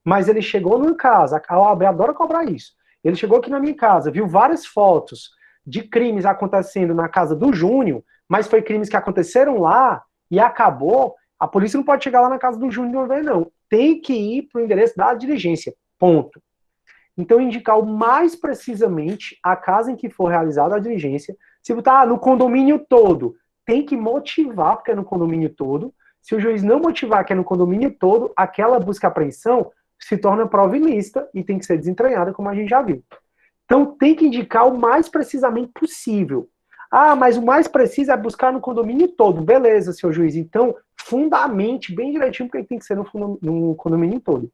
Mas ele chegou numa casa, a OAB adora cobrar isso. Ele chegou aqui na minha casa, viu várias fotos de crimes acontecendo na casa do Júnior, mas foi crimes que aconteceram lá e acabou. A polícia não pode chegar lá na casa do Júnior de uma vez, não. Tem que ir para o endereço da diligência. Ponto. Então, indicar o mais precisamente a casa em que for realizada a diligência. Se está no condomínio todo, tem que motivar, porque é no condomínio todo. Se o juiz não motivar que é no condomínio todo, aquela busca e apreensão se torna prova ilícita e tem que ser desentranhada, como a gente já viu. Então, tem que indicar o mais precisamente possível. Ah, mas o mais preciso é buscar no condomínio todo. Beleza, seu juiz. Então, fundamente bem direitinho, porque tem que ser no condomínio todo.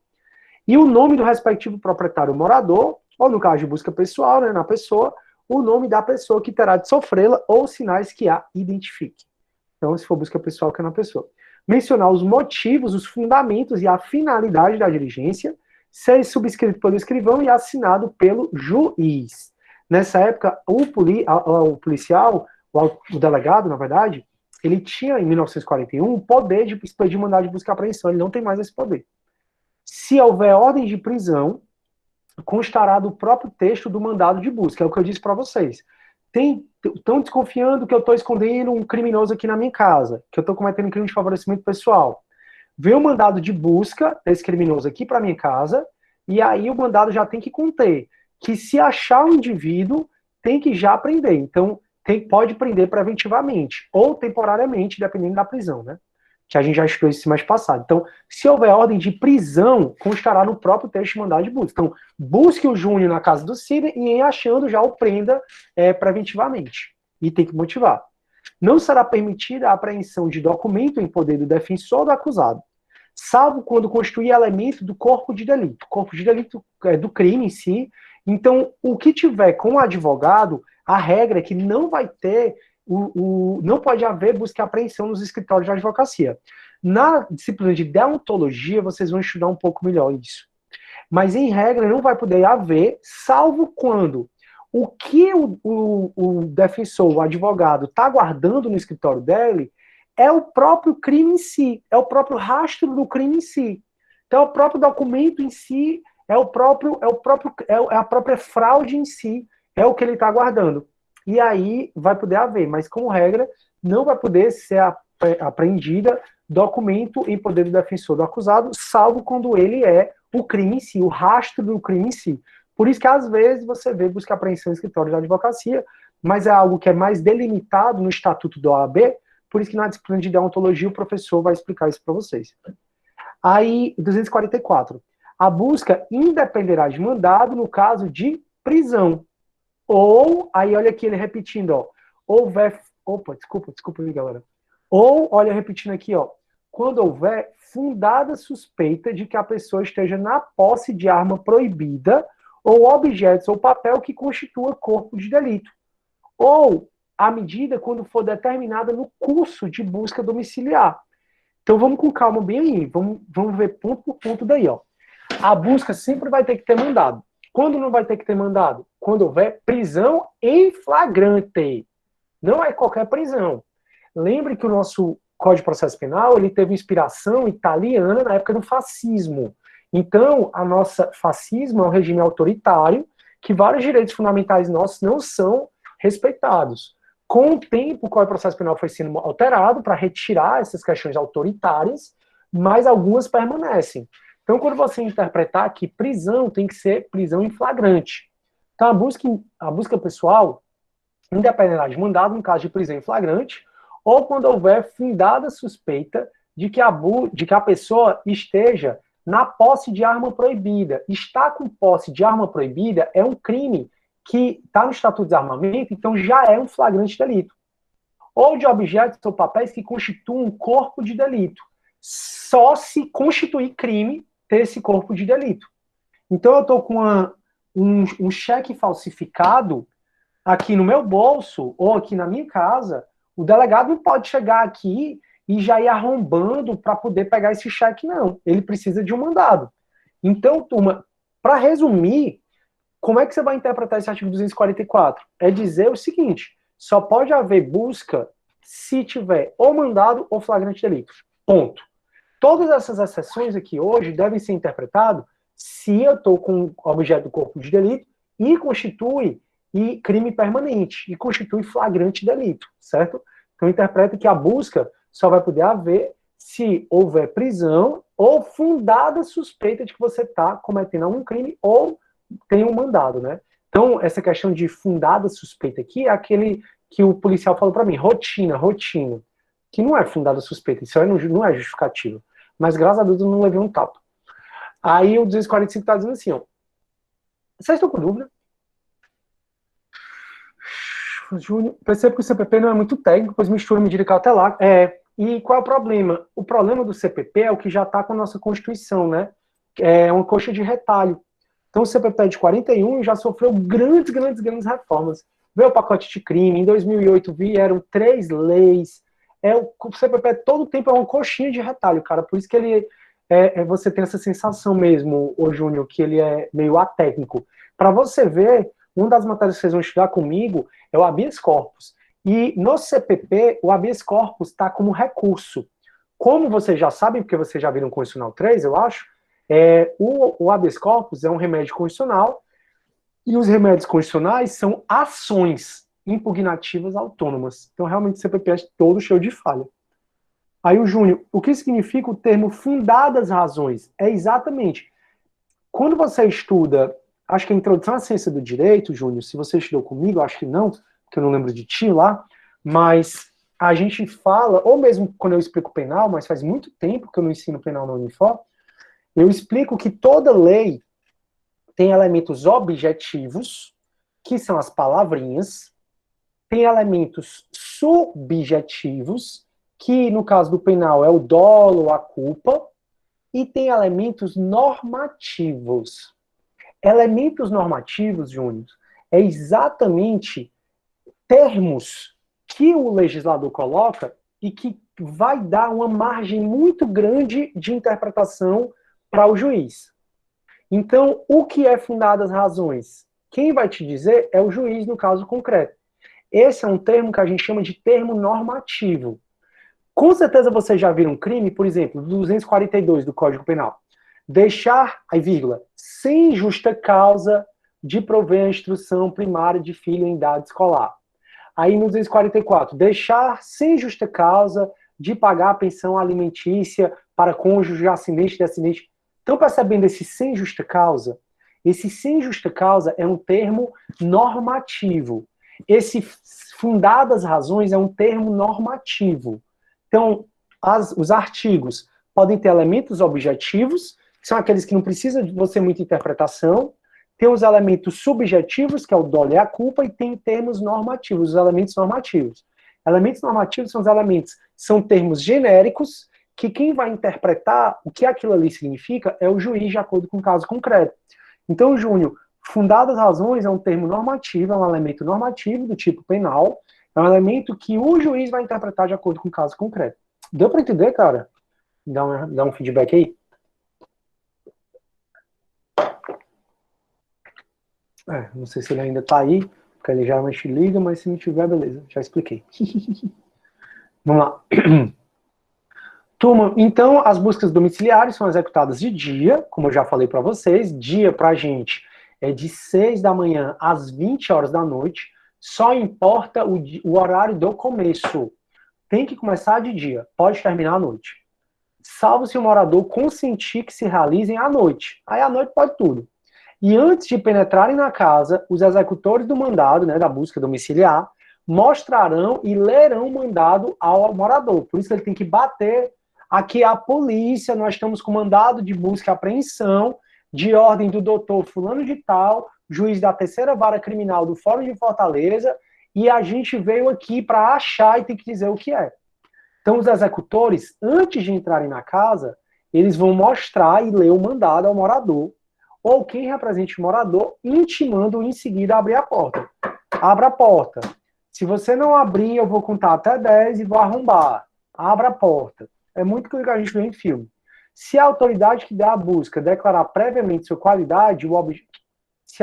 E o nome do respectivo proprietário morador, ou no caso de busca pessoal, né, na pessoa, o nome da pessoa que terá de sofrê-la ou sinais que a identifique. Então, se for busca pessoal, que é na pessoa. Mencionar os motivos, os fundamentos e a finalidade da diligência, ser subscrito pelo escrivão e assinado pelo juiz. Nessa época, o policial, o delegado, na verdade, ele tinha, em 1941, o poder de expedir mandado de busca e apreensão. Ele não tem mais esse poder. Se houver ordem de prisão, constará do próprio texto do mandado de busca. É o que eu disse para vocês. Estão desconfiando que eu estou escondendo um criminoso aqui na minha casa, que eu estou cometendo um crime de favorecimento pessoal. Vê o mandado de busca desse criminoso aqui para minha casa, e aí o mandado já tem que conter que se achar o indivíduo, tem que já prender. Então, pode prender preventivamente, ou temporariamente, dependendo da prisão, né? Que a gente já estudou isso mais passado. Então, se houver ordem de prisão, constará no próprio texto de mandado de busca. Então, busque o Júnior na casa do Cida e, em achando, já o prenda preventivamente. E tem que motivar. Não será permitida a apreensão de documento em poder do defensor ou do acusado, salvo quando constituir elemento do corpo de delito. Corpo de delito é do crime em si. Então, o que tiver com o advogado, a regra é que não vai ter não pode haver busca e apreensão nos escritórios de advocacia. Na disciplina de deontologia, vocês vão estudar um pouco melhor isso. Mas, em regra, não vai poder haver, salvo quando o que o defensor, o advogado, está guardando no escritório dele é o próprio crime em si, é o próprio rastro do crime em si. Então, o próprio documento em si, é a própria fraude em si, é o que ele está guardando. E aí vai poder haver, mas como regra, não vai poder ser apreendida documento em poder do defensor do acusado, salvo quando ele é o crime em si, o rastro do crime em si. Por isso que às vezes você vê busca e apreensão em escritório de advocacia, mas é algo que é mais delimitado no estatuto da OAB, por isso que na disciplina de deontologia o professor vai explicar isso para vocês. Aí, 244. A busca independerá de mandado no caso de prisão. Ou, aí olha aqui ele repetindo, ó, houver, opa, desculpa aí, galera. Ou, olha, repetindo aqui, ó, quando houver fundada suspeita de que a pessoa esteja na posse de arma proibida ou objetos ou papel que constitua corpo de delito. Ou a medida quando for determinada no curso de busca domiciliar. Então vamos com calma bem aí, vamos ver ponto por ponto daí, ó. A busca sempre vai ter que ter mandado. Quando não vai ter que ter mandado? Quando houver prisão em flagrante. Não é qualquer prisão. Lembre que o nosso Código de Processo Penal ele teve inspiração italiana na época do fascismo. Então, a nossa fascismo é um regime autoritário que vários direitos fundamentais nossos não são respeitados. Com o tempo, o Código de Processo Penal foi sendo alterado para retirar essas questões autoritárias, mas algumas permanecem. Então, quando você interpretar que prisão tem que ser prisão em flagrante. Então, a busca pessoal, independente de mandado, no caso de prisão em flagrante, ou quando houver fundada suspeita de que a pessoa esteja na posse de arma proibida. Estar com posse de arma proibida é um crime que está no Estatuto de Desarmamento, então já é um flagrante delito. Ou de objetos ou papéis que constituam um corpo de delito. Só se constituir crime ter esse corpo de delito. Então eu estou com um cheque falsificado aqui no meu bolso ou aqui na minha casa, o delegado não pode chegar aqui e já ir arrombando para poder pegar esse cheque, não. Ele precisa de um mandado. Então, turma, para resumir, como é que você vai interpretar esse artigo 244? É dizer o seguinte, só pode haver busca se tiver ou mandado ou flagrante delito. Ponto. Todas essas exceções aqui hoje devem ser interpretadas se eu estou com objeto do corpo de delito e constitui crime permanente, e constitui flagrante delito, certo? Então interpreta que a busca só vai poder haver se houver prisão ou fundada suspeita de que você está cometendo algum crime ou tem um mandado, né? Então essa questão de fundada suspeita aqui é aquele que o policial falou para mim, rotina, que não é fundada suspeita, isso aí não é justificativo. Mas graças a Deus eu não levei um tapa. Aí o 245 está dizendo assim, ó, vocês estão com dúvida? Júnior, percebo que o CPP não é muito técnico, pois mistura medida cautelar. E qual é o problema? O problema do CPP é o que já está com a nossa Constituição, né? É uma coxa de retalho. Então o CPP de 41 já sofreu grandes reformas. Veio o pacote de crime, em 2008 vieram 3 leis. O CPP todo tempo é uma coxinha de retalho, cara. Por isso que ele você tem essa sensação mesmo, ô Júnior, que ele é meio atécnico. Para você ver, uma das matérias que vocês vão estudar comigo é o habeas corpus. E no CPP, o habeas corpus está como recurso. Como vocês já sabem, porque vocês já viram o Constitucional 3, eu acho, o habeas corpus é um remédio constitucional e os remédios constitucionais são ações impugnativas autônomas. Então, realmente, o CPP é todo cheio de falha. Aí o Júnior, o que significa o termo fundadas razões? É exatamente, quando você estuda, acho que a introdução à ciência do direito, Júnior, se você estudou comigo, acho que não, porque eu não lembro de ti lá, mas a gente fala, ou mesmo quando eu explico penal, mas faz muito tempo que eu não ensino penal na Unifor, eu explico que toda lei tem elementos objetivos, que são as palavrinhas, tem elementos subjetivos, que no caso do penal é o dolo, a culpa, e tem elementos normativos. Elementos normativos, Júnior, é exatamente termos que o legislador coloca e que vai dar uma margem muito grande de interpretação para o juiz. Então, o que é fundadas razões? Quem vai te dizer é o juiz no caso concreto. Esse é um termo que a gente chama de termo normativo. Com certeza vocês já viram um crime, por exemplo, 242 do Código Penal. Deixar, aí vírgula, sem justa causa de prover a instrução primária de filho em idade escolar. Aí no 244, deixar sem justa causa de pagar a pensão alimentícia para cônjuge ascendente e descendente. Estão percebendo esse sem justa causa? Esse sem justa causa é um termo normativo. Esse fundadas razões é um termo normativo. Então, os artigos podem ter elementos objetivos, que são aqueles que não precisam de você muita interpretação. Tem os elementos subjetivos, que é o dolo e a culpa, e tem termos normativos, os elementos normativos. Elementos normativos são os elementos, são termos genéricos, que quem vai interpretar o que aquilo ali significa é o juiz, de acordo com o caso concreto. Então, Júnior, fundadas razões é um termo normativo, é um elemento normativo do tipo penal, é um elemento que o juiz vai interpretar de acordo com o caso concreto. Deu para entender, cara? Dá um feedback aí? Não sei se ele ainda está aí, porque ele geralmente liga, mas se não tiver, beleza, já expliquei. Vamos lá. Turma, então as buscas domiciliares são executadas de dia, como eu já falei para vocês. Dia para a gente é de 6 da manhã às 20 horas da noite, só importa o horário do começo. Tem que começar de dia, pode terminar à noite. Salvo se o morador consentir que se realizem à noite. Aí à noite pode tudo. E antes de penetrarem na casa, os executores do mandado, né, da busca domiciliar, mostrarão e lerão o mandado ao morador. Por isso ele tem que bater. Aqui a polícia, nós estamos com mandado de busca e apreensão de ordem do doutor fulano de tal, juiz da terceira vara criminal do Fórum de Fortaleza, e a gente veio aqui para achar e tem que dizer o que é. Então os executores, antes de entrarem na casa, eles vão mostrar e ler o mandado ao morador, ou quem represente o morador, intimando em seguida a abrir a porta. Abra a porta. Se você não abrir, eu vou contar até 10 e vou arrombar. Abra a porta. É muito o que a gente vê em filme. Se a autoridade que dá a busca declarar previamente sua qualidade, se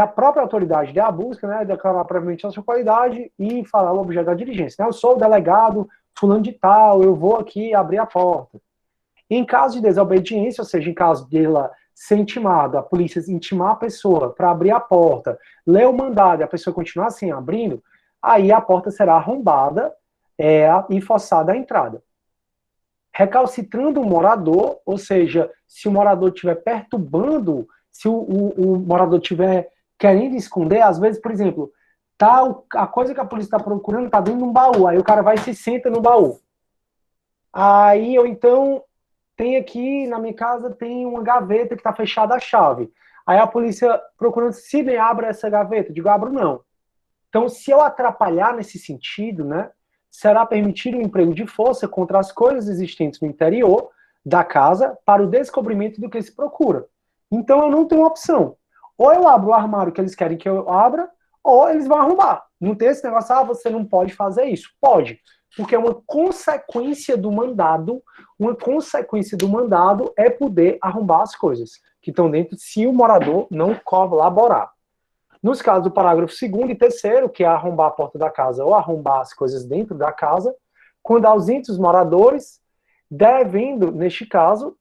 a própria autoridade der a busca, né, declarar previamente a sua qualidade e falar o objeto da diligência. Né, eu sou o delegado fulano de tal, eu vou aqui abrir a porta. Em caso de desobediência, ou seja, em caso dela ser intimada, a polícia intimar a pessoa para abrir a porta, ler o mandado e a pessoa continuar assim abrindo, aí a porta será arrombada e forçada a entrada. Recalcitrando o morador, ou seja, se o morador estiver perturbando, se o morador estiver querendo esconder, às vezes, por exemplo, a coisa que a polícia está procurando está dentro de um baú, aí o cara vai e se senta no baú. Aí, ou então, tem aqui, na minha casa, tem uma gaveta que está fechada a chave. Aí a polícia procurando, se nem abre essa gaveta, digo, abro não. Então, se eu atrapalhar nesse sentido, né, será permitido o emprego de força contra as coisas existentes no interior da casa para o descobrimento do que se procura. Então, eu não tenho opção. Ou eu abro o armário que eles querem que eu abra, ou eles vão arrombar. Não tem esse negócio, você não pode fazer isso. Pode, porque é uma consequência do mandado, é poder arrombar as coisas que estão dentro se o morador não colaborar. Nos casos do parágrafo 2º e 3º, que é arrombar a porta da casa ou arrombar as coisas dentro da casa, quando ausentes os moradores, devendo, neste caso,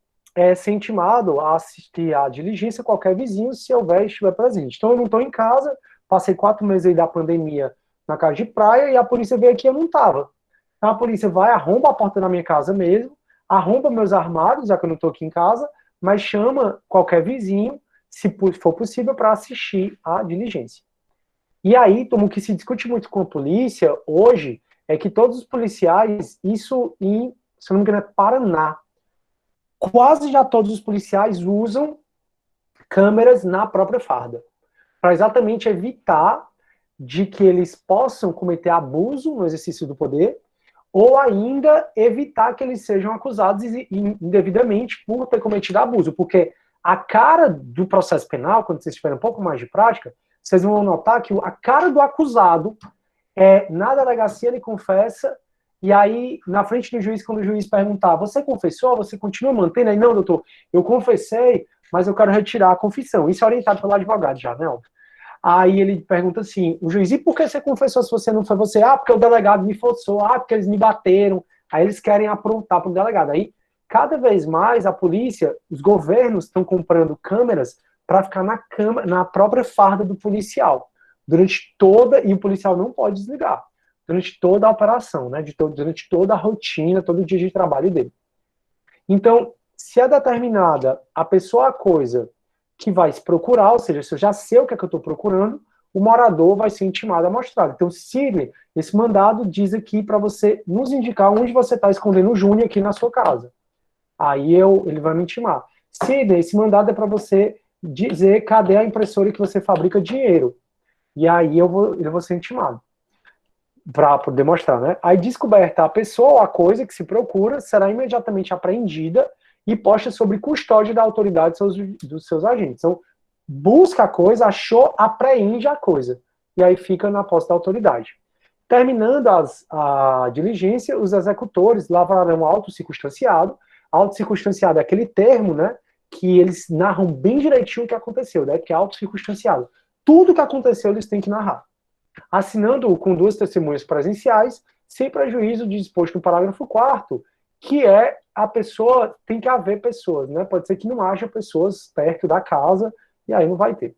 ser intimado a assistir à diligência qualquer vizinho, se houver e estiver presente. Então, eu não estou em casa, passei 4 meses aí da pandemia na casa de praia, e a polícia veio aqui e eu não estava. Então, a polícia vai, arromba a porta da minha casa mesmo, arromba meus armários, já que eu não estou aqui em casa, mas chama qualquer vizinho, se for possível, para assistir à diligência. E aí, o que se discute muito com a polícia hoje é que todos os policiais, isso em, se não me engano, é Paraná, quase já todos os policiais usam câmeras na própria farda, para exatamente evitar de que eles possam cometer abuso no exercício do poder, ou ainda evitar que eles sejam acusados indevidamente por ter cometido abuso, porque a cara do processo penal, quando vocês tiverem um pouco mais de prática, vocês vão notar que a cara do acusado na delegacia ele confessa, e aí, na frente do juiz, quando o juiz perguntar, você confessou? Você continua mantendo? Aí, não, doutor, eu confessei, mas eu quero retirar a confissão. Isso é orientado pelo advogado já, né? Aí ele pergunta assim, o juiz, e por que você confessou se você não foi você? Ah, porque o delegado me forçou, porque eles me bateram. Aí eles querem aprontar para o delegado. Aí, cada vez mais, a polícia, os governos estão comprando câmeras para ficar na própria farda do policial. E o policial não pode desligar. Durante toda a operação, né? Durante toda a rotina, todo o dia de trabalho dele. Então, se é determinada a pessoa, a coisa que vai se procurar, ou seja, se eu já sei o que é que eu estou procurando, o morador vai ser intimado a mostrar. Então, Sidney, esse mandado diz aqui para você nos indicar onde você está escondendo o Júnior aqui na sua casa. Aí ele vai me intimar. Sidney, esse mandado é para você dizer cadê a impressora que você fabrica dinheiro. E aí ele vou ser intimado para poder mostrar, né? Aí descoberta a pessoa ou a coisa que se procura será imediatamente apreendida e posta sob custódia da autoridade dos seus agentes. Então, busca a coisa, achou, apreende a coisa. E aí fica na posse da autoridade. Terminando a diligência, os executores lavrarão auto circunstanciado. Auto circunstanciado é aquele termo, né, que eles narram bem direitinho o que aconteceu, né, que é auto circunstanciado. Tudo que aconteceu eles têm que narrar. Assinando com duas testemunhas presenciais, sem prejuízo de disposto no parágrafo 4º, que é a pessoa, tem que haver pessoas, né? Pode ser que não haja pessoas perto da casa, e aí não vai ter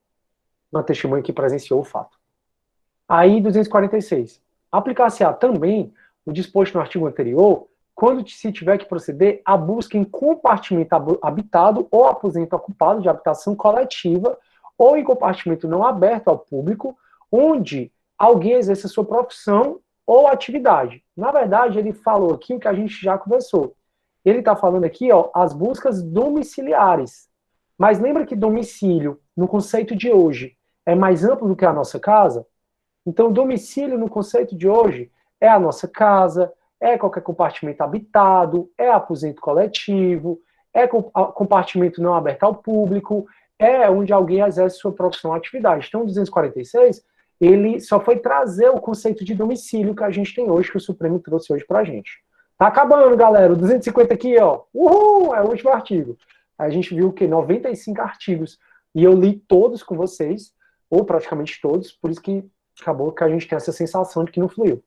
uma testemunha que presenciou o fato. Aí, 246. Aplicar-se-á também o disposto no artigo anterior, quando se tiver que proceder à busca em compartimento habitado ou aposento ocupado de habitação coletiva, ou em compartimento não aberto ao público, onde alguém exerça sua profissão ou atividade. Na verdade, ele falou aqui o que a gente já conversou. Ele está falando aqui, ó, as buscas domiciliares. Mas lembra que domicílio, no conceito de hoje, é mais amplo do que a nossa casa? Então, domicílio, no conceito de hoje, é a nossa casa, é qualquer compartimento habitado, é aposento coletivo, é compartimento não aberto ao público, é onde alguém exerce sua profissão ou atividade. Então, 246, ele só foi trazer o conceito de domicílio que a gente tem hoje, que o Supremo trouxe hoje pra gente. Tá acabando, galera. O 250 aqui, ó. Uhul! É o último artigo. A gente viu o quê? 95 artigos. E eu li todos com vocês, ou praticamente todos, por isso que acabou que a gente tem essa sensação de que não fluiu.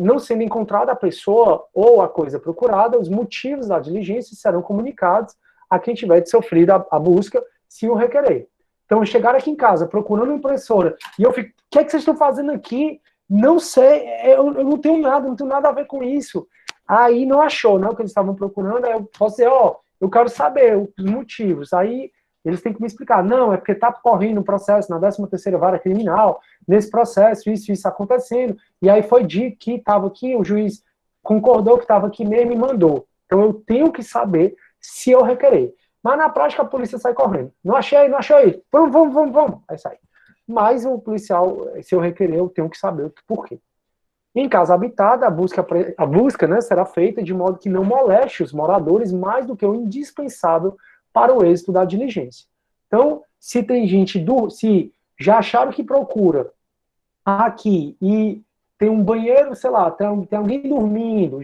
Não sendo encontrada a pessoa ou a coisa procurada, os motivos da diligência serão comunicados a quem tiver sofrido a busca, se o requerer. Então, chegar aqui em casa procurando uma impressora, e eu fico, o que é que vocês estão fazendo aqui? Não sei, eu não tenho nada a ver com isso. Aí não achou, né, o que eles estavam procurando, aí eu posso dizer, ó, eu quero saber os motivos. Aí eles têm que me explicar, não, é porque está correndo um processo na 13ª Vara Criminal, nesse processo, isso acontecendo, e aí foi dito que estava aqui, o juiz concordou que estava aqui mesmo e mandou. Então eu tenho que saber se eu requerer. Mas na prática a polícia sai correndo. Não achei. Vamos. Aí sai. Mas o policial, se eu requerer, eu tenho que saber o porquê. Em casa habitada, a busca, né, será feita de modo que não moleste os moradores mais do que o indispensável para o êxito da diligência. Então, se tem gente se já acharam que procura aqui e tem um banheiro, sei lá, tem alguém dormindo,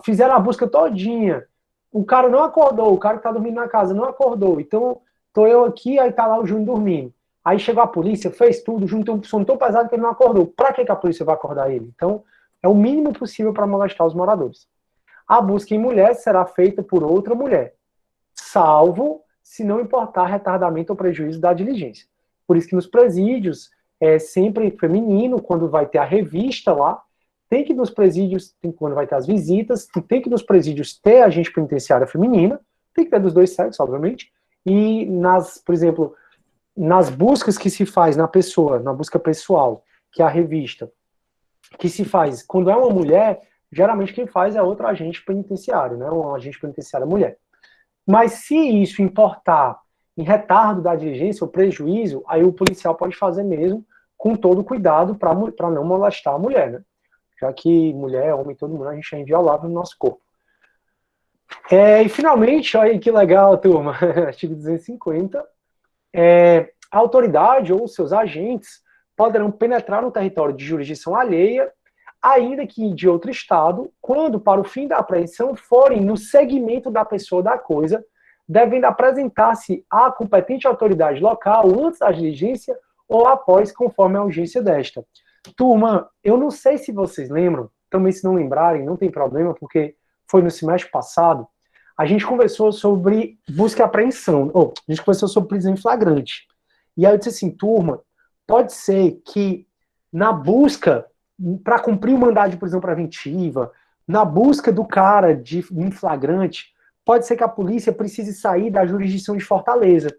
fizeram a busca todinha, o cara não acordou, o cara que está dormindo na casa não acordou, então tô eu aqui, aí tá lá o Júnior dormindo. Aí chegou a polícia, fez tudo, o Júnior tem um sono tão pesado que ele não acordou. Para que a polícia vai acordar ele? Então, é o mínimo possível para molestar os moradores. A busca em mulher será feita por outra mulher, salvo se não importar retardamento ou prejuízo da diligência. Por isso que nos presídios, é sempre feminino, quando vai ter a revista lá, tem que nos presídios, quando vai ter as visitas, tem que nos presídios ter agente penitenciária feminina, tem que ter dos dois sexos, obviamente, e por exemplo, nas buscas que se faz na pessoa, na busca pessoal, que é a revista, que se faz quando é uma mulher, geralmente quem faz é outro agente penitenciário, né, um agente penitenciário mulher. Mas se isso importar em retardo da diligência ou prejuízo, aí o policial pode fazer mesmo com todo cuidado para não molestar a mulher, né? Já que mulher, homem, todo mundo, a gente é inviolável no nosso corpo. E finalmente, olha aí que legal, turma, artigo 250, a autoridade ou seus agentes poderão penetrar no território de jurisdição alheia, ainda que de outro estado, quando, para o fim da apreensão, forem no segmento da pessoa ou da coisa, devendo apresentar-se à competente autoridade local antes da diligência ou após, conforme a urgência desta. Turma, eu não sei se vocês lembram, também se não lembrarem, não tem problema, porque foi no semestre passado, a gente conversou sobre busca e apreensão, a gente conversou sobre prisão em flagrante. E aí eu disse assim, turma, pode ser que na busca para cumprir o mandado de prisão preventiva, na busca do cara em flagrante, pode ser que a polícia precise sair da jurisdição de Fortaleza.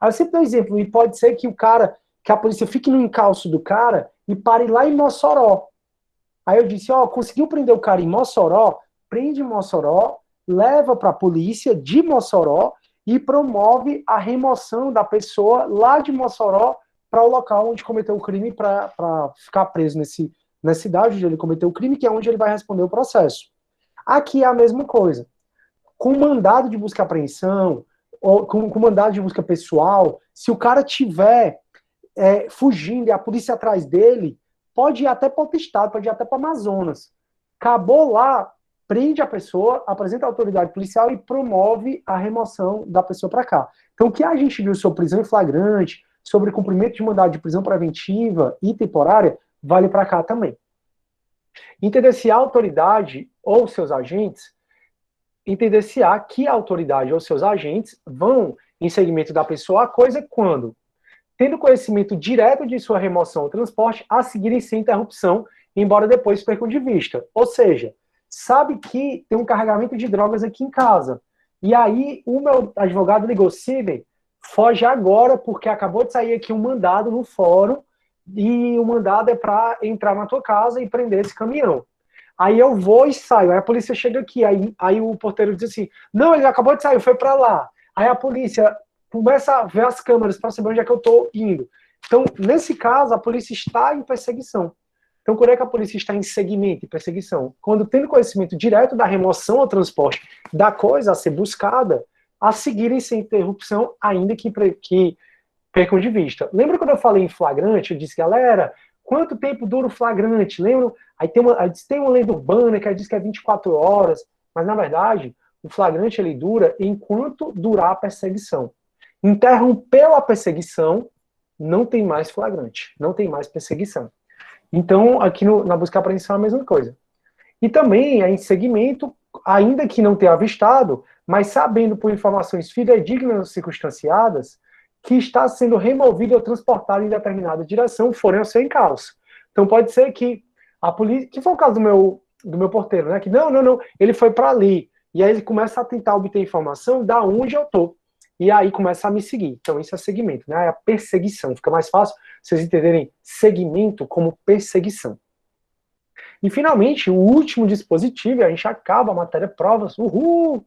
Aí eu sempre dou um exemplo, e pode ser que que a polícia fique no encalço do cara e pare lá em Mossoró. Aí eu disse, conseguiu prender o cara em Mossoró, prende em Mossoró, leva para a polícia de Mossoró e promove a remoção da pessoa lá de Mossoró para o local onde cometeu o crime, para ficar preso na cidade onde ele cometeu o crime, que é onde ele vai responder o processo. Aqui é a mesma coisa. Com mandado de busca e apreensão, ou com mandado de busca pessoal, se o cara tiver fugindo e a polícia atrás dele, pode ir até para outro estado, pode ir até para Amazonas. Acabou lá, prende a pessoa, apresenta a autoridade policial e promove a remoção da pessoa para cá. Então, o que a gente viu sobre prisão em flagrante, sobre cumprimento de mandado de prisão preventiva e temporária, vale para cá também. Entender se a autoridade ou seus agentes, entender se há que a autoridade ou seus agentes vão em seguimento da pessoa a coisa quando, tendo conhecimento direto de sua remoção ou transporte, a seguirem sem interrupção, embora depois percam de vista. Ou seja, sabe que tem um carregamento de drogas aqui em casa. E aí o meu advogado ligou, Sidney, foge agora, porque acabou de sair aqui um mandado no fórum, e o mandado é para entrar na tua casa e prender esse caminhão. Aí eu vou e saio, aí a polícia chega aqui, aí o porteiro diz assim, não, ele acabou de sair, foi para lá. Aí a polícia começa a ver as câmeras para saber onde é que eu estou indo. Então, nesse caso, a polícia está em perseguição. Então, quando é que a polícia está em seguimento e perseguição? Quando tendo conhecimento direto da remoção ou transporte da coisa a ser buscada, a seguirem sem interrupção, ainda que percam de vista. Lembra quando eu falei em flagrante? Eu disse, galera, quanto tempo dura o flagrante? Lembra? Aí tem uma lenda urbana que diz que é 24 horas, mas na verdade, o flagrante ele dura enquanto durar a perseguição. Interrompeu a perseguição, não tem mais flagrante, não tem mais perseguição. Então, aqui na busca e apreensão é a mesma coisa. E também é em segmento, ainda que não tenha avistado, mas sabendo por informações fidedignas ou circunstanciadas, que está sendo removido ou transportado em determinada direção, forem ao seu encalço. Então pode ser que a polícia, que foi o caso do meu porteiro, né? Que não, ele foi para ali. E aí ele começa a tentar obter informação da onde eu tô. E aí começa a me seguir. Então isso é segmento, né? É a perseguição. Fica mais fácil vocês entenderem segmento como perseguição. E finalmente, o último dispositivo, e a gente acaba a matéria provas. Uhul!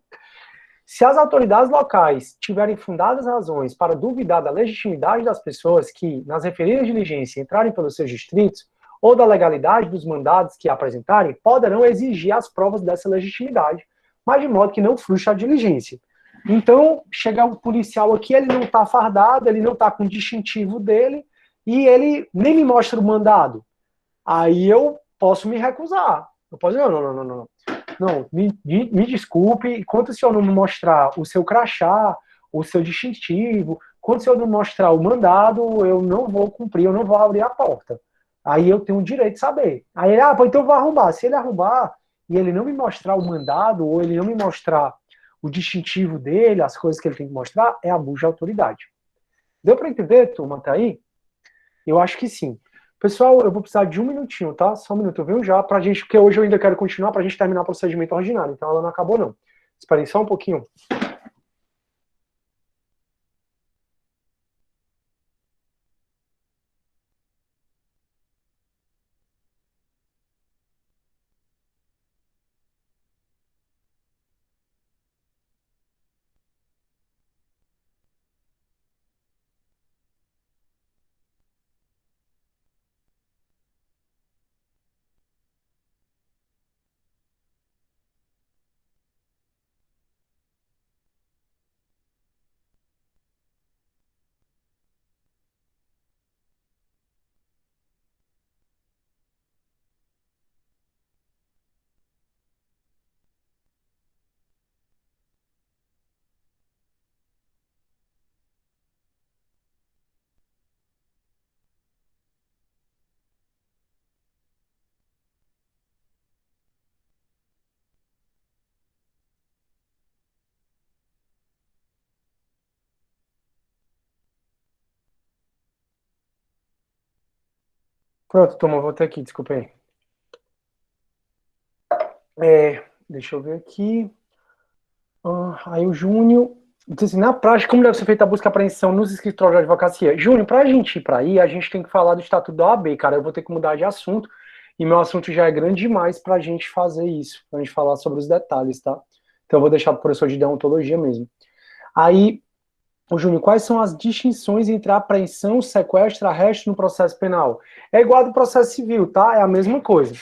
Se as autoridades locais tiverem fundadas razões para duvidar da legitimidade das pessoas que, nas referidas diligências, entrarem pelos seus distritos, ou da legalidade dos mandados que apresentarem, poderão exigir as provas dessa legitimidade, mas de modo que não frustre a diligência. Então, chegar um policial aqui, ele não está fardado, ele não está com o distintivo dele, e ele nem me mostra o mandado. Aí eu posso me recusar. Eu posso dizer, não. Não, me desculpe, enquanto o senhor não me mostrar o seu crachá, o seu distintivo, quando o senhor não mostrar o mandado, eu não vou cumprir, eu não vou abrir a porta. Aí eu tenho o direito de saber. Aí ele, pô, então eu vou arrombar. Se ele arrombar e ele não me mostrar o mandado, ou ele não me mostrar o distintivo dele, as coisas que ele tem que mostrar, é abuso de autoridade. Deu para entender, turma, tá aí? Eu acho que sim. Pessoal, eu vou precisar de um minutinho, tá? Só um minuto, eu venho já pra gente, porque hoje eu ainda quero continuar pra gente terminar o procedimento ordinário, então ela não acabou não. Esperem só um pouquinho. Pronto, turma, vou ter aqui, desculpa aí. Deixa eu ver aqui. Aí o Júnior diz assim, na prática, como deve ser feita a busca e apreensão nos escritórios de advocacia? Júnior, pra gente ir pra aí, a gente tem que falar do estatuto da OAB, cara. Eu vou ter que mudar de assunto, e meu assunto já é grande demais pra gente fazer isso, pra gente falar sobre os detalhes, tá? Então eu vou deixar para o professor de deontologia mesmo. Aí, ô Júnior, quais são as distinções entre apreensão, sequestro, arresto no processo penal? É igual ao do processo civil, tá? É a mesma coisa.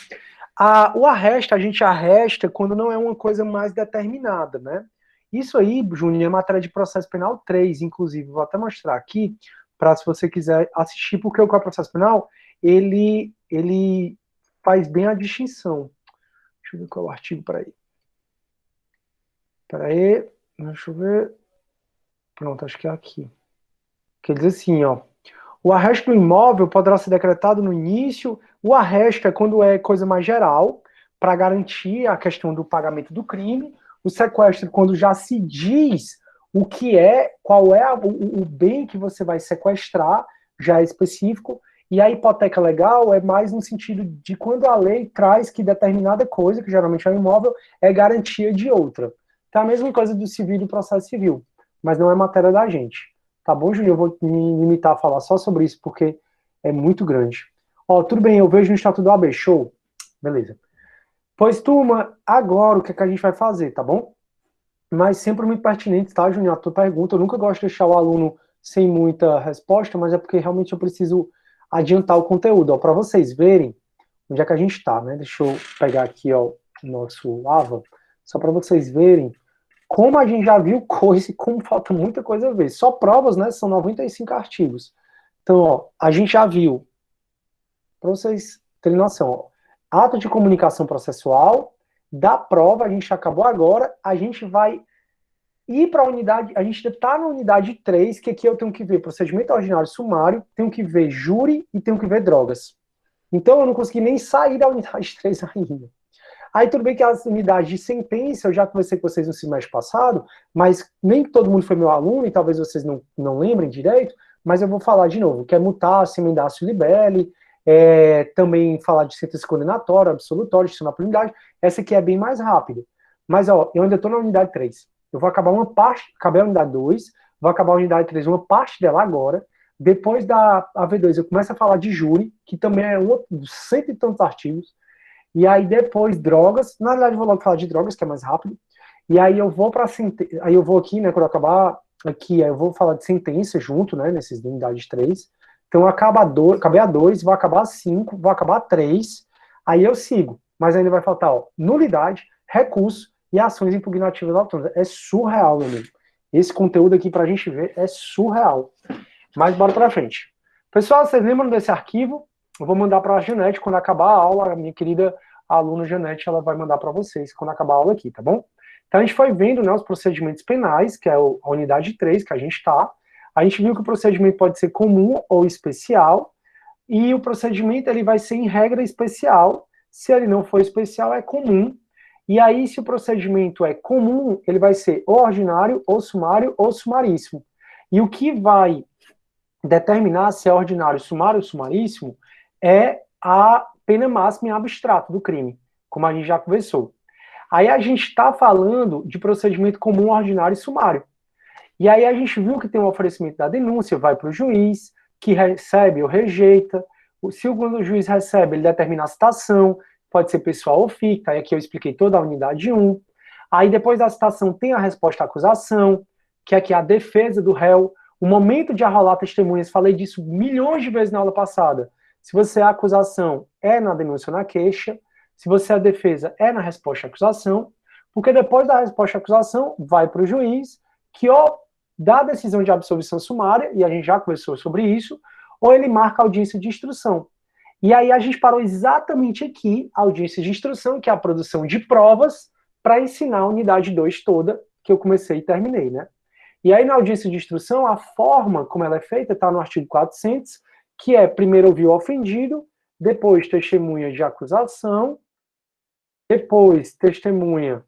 O arresto, a gente arresta quando não é uma coisa mais determinada, né? Isso aí, Júnior, é matéria de processo penal 3, inclusive. Vou até mostrar aqui, para se você quiser assistir, porque o processo penal, ele faz bem a distinção. Deixa eu ver qual é o artigo, peraí. Deixa eu ver. Pronto, acho que é aqui. Quer dizer assim, ó. O arresto do imóvel poderá ser decretado no início. O arresto é quando é coisa mais geral, para garantir a questão do pagamento do crime. O sequestro, quando já se diz o que é, qual é o bem que você vai sequestrar, já é específico. E a hipoteca legal é mais no sentido de quando a lei traz que determinada coisa, que geralmente é um imóvel, é garantia de outra. Então, a mesma coisa do civil e do processo civil, mas não é matéria da gente. Tá bom, Júnior? Eu vou me limitar a falar só sobre isso, porque é muito grande. Ó, tudo bem, eu vejo no Estatuto do AB, show. Beleza. Pois, turma, agora o que é que a gente vai fazer, tá bom? Mas sempre muito pertinente, tá, Júnior? A tua pergunta, eu nunca gosto de deixar o aluno sem muita resposta, mas é porque realmente eu preciso adiantar o conteúdo, ó, para vocês verem onde é que a gente está, né? Deixa eu pegar aqui, ó, o nosso AVA, só para vocês verem como a gente já viu coisa e como falta muita coisa a ver. Só provas, né? São 95 artigos. Então, ó, a gente já viu, para vocês terem noção, ó, ato de comunicação processual, da prova, a gente acabou agora, a gente vai ir para a unidade, a gente está na unidade 3, que aqui eu tenho que ver procedimento ordinário sumário, tenho que ver júri e tenho que ver drogas. Então eu não consegui nem sair da unidade 3 ainda. Aí tudo bem que as unidades de sentença, eu já conversei com vocês no semestre passado, mas nem todo mundo foi meu aluno, e talvez vocês não lembrem direito, mas eu vou falar de novo, que é mutácio, emendácio libelli, também falar de sentença condenatória, absolutória, gestão da penalidade, essa aqui é bem mais rápida. Mas, ó, eu ainda estou na unidade 3. Eu vou acabar uma parte, acabei a unidade 2, vou acabar a unidade 3, uma parte dela agora, depois da AV2 eu começo a falar de júri, que também é um dos cento e tantos artigos, e aí depois drogas, na verdade eu vou logo falar de drogas, que é mais rápido, e aí eu vou para aí eu vou aqui, né, quando eu acabar aqui, aí eu vou falar de sentença junto, né, nesses unidades 3. Então acabei a 2, vou acabar a 5, vou acabar a 3, aí eu sigo, mas ainda vai faltar, ó, nulidade, recurso e ações impugnativas autônomas. É surreal, meu amigo. Esse conteúdo aqui pra gente ver é surreal. Mas bora pra frente. Pessoal, vocês lembram desse arquivo? Eu vou mandar para a Janete quando acabar a aula, a minha querida aluna Janete, ela vai mandar para vocês quando acabar a aula aqui, tá bom? Então a gente foi vendo, né, os procedimentos penais, que é a unidade 3 que a gente está. A gente viu que o procedimento pode ser comum ou especial, e o procedimento ele vai ser em regra especial. Se ele não for especial, é comum. E aí, se o procedimento é comum, ele vai ser ou ordinário, ou sumário, ou sumaríssimo. E o que vai determinar se é ordinário, sumário ou sumaríssimo é a pena máxima em abstrato do crime, como a gente já conversou. Aí a gente está falando de procedimento comum, ordinário e sumário. E aí a gente viu que tem um oferecimento da denúncia, vai para o juiz, que recebe ou rejeita. Se o juiz recebe, ele determina a citação, pode ser pessoal ou ficta, aí aqui eu expliquei toda a unidade 1. Aí depois da citação tem a resposta à acusação, que aqui é a defesa do réu, o momento de arrolar testemunhas, falei disso milhões de vezes na aula passada. Se você é a acusação, é na denúncia ou na queixa. Se você é a defesa, é na resposta à acusação. Porque depois da resposta à acusação, vai para o juiz, que ou dá a decisão de absolvição sumária, e a gente já conversou sobre isso, ou ele marca a audiência de instrução. E aí a gente parou exatamente aqui, a audiência de instrução, que é a produção de provas, para ensinar a unidade 2 toda, que eu comecei e terminei, né? E aí, na audiência de instrução, a forma como ela é feita está no artigo 400, que é primeiro ouvir o ofendido, depois testemunha de acusação, depois testemunha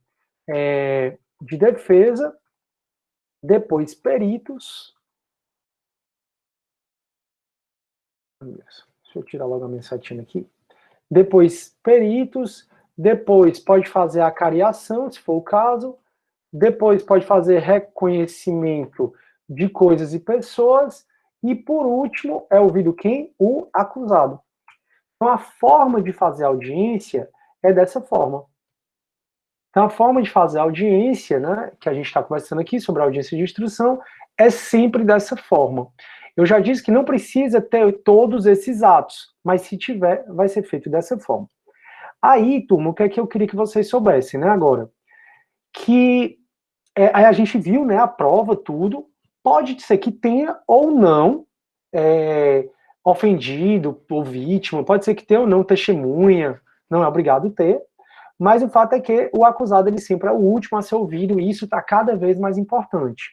de defesa, depois peritos. Deixa eu tirar logo a minha setinha aqui. Depois peritos, depois pode fazer a cariação, se for o caso, depois pode fazer reconhecimento de coisas e pessoas, e por último é ouvido quem? O acusado. Então a forma de fazer audiência é dessa forma. Então, a forma de fazer a audiência, né, que a gente está conversando aqui sobre a audiência de instrução, é sempre dessa forma. Eu já disse que não precisa ter todos esses atos, mas se tiver, vai ser feito dessa forma. Aí, turma, o que é que eu queria que vocês soubessem, né, agora? Que aí a gente viu, né, a prova, tudo, pode ser que tenha ou não ofendido ou vítima, pode ser que tenha ou não testemunha, não é obrigado ter, mas o fato é que o acusado ele sempre é o último a ser ouvido e isso está cada vez mais importante.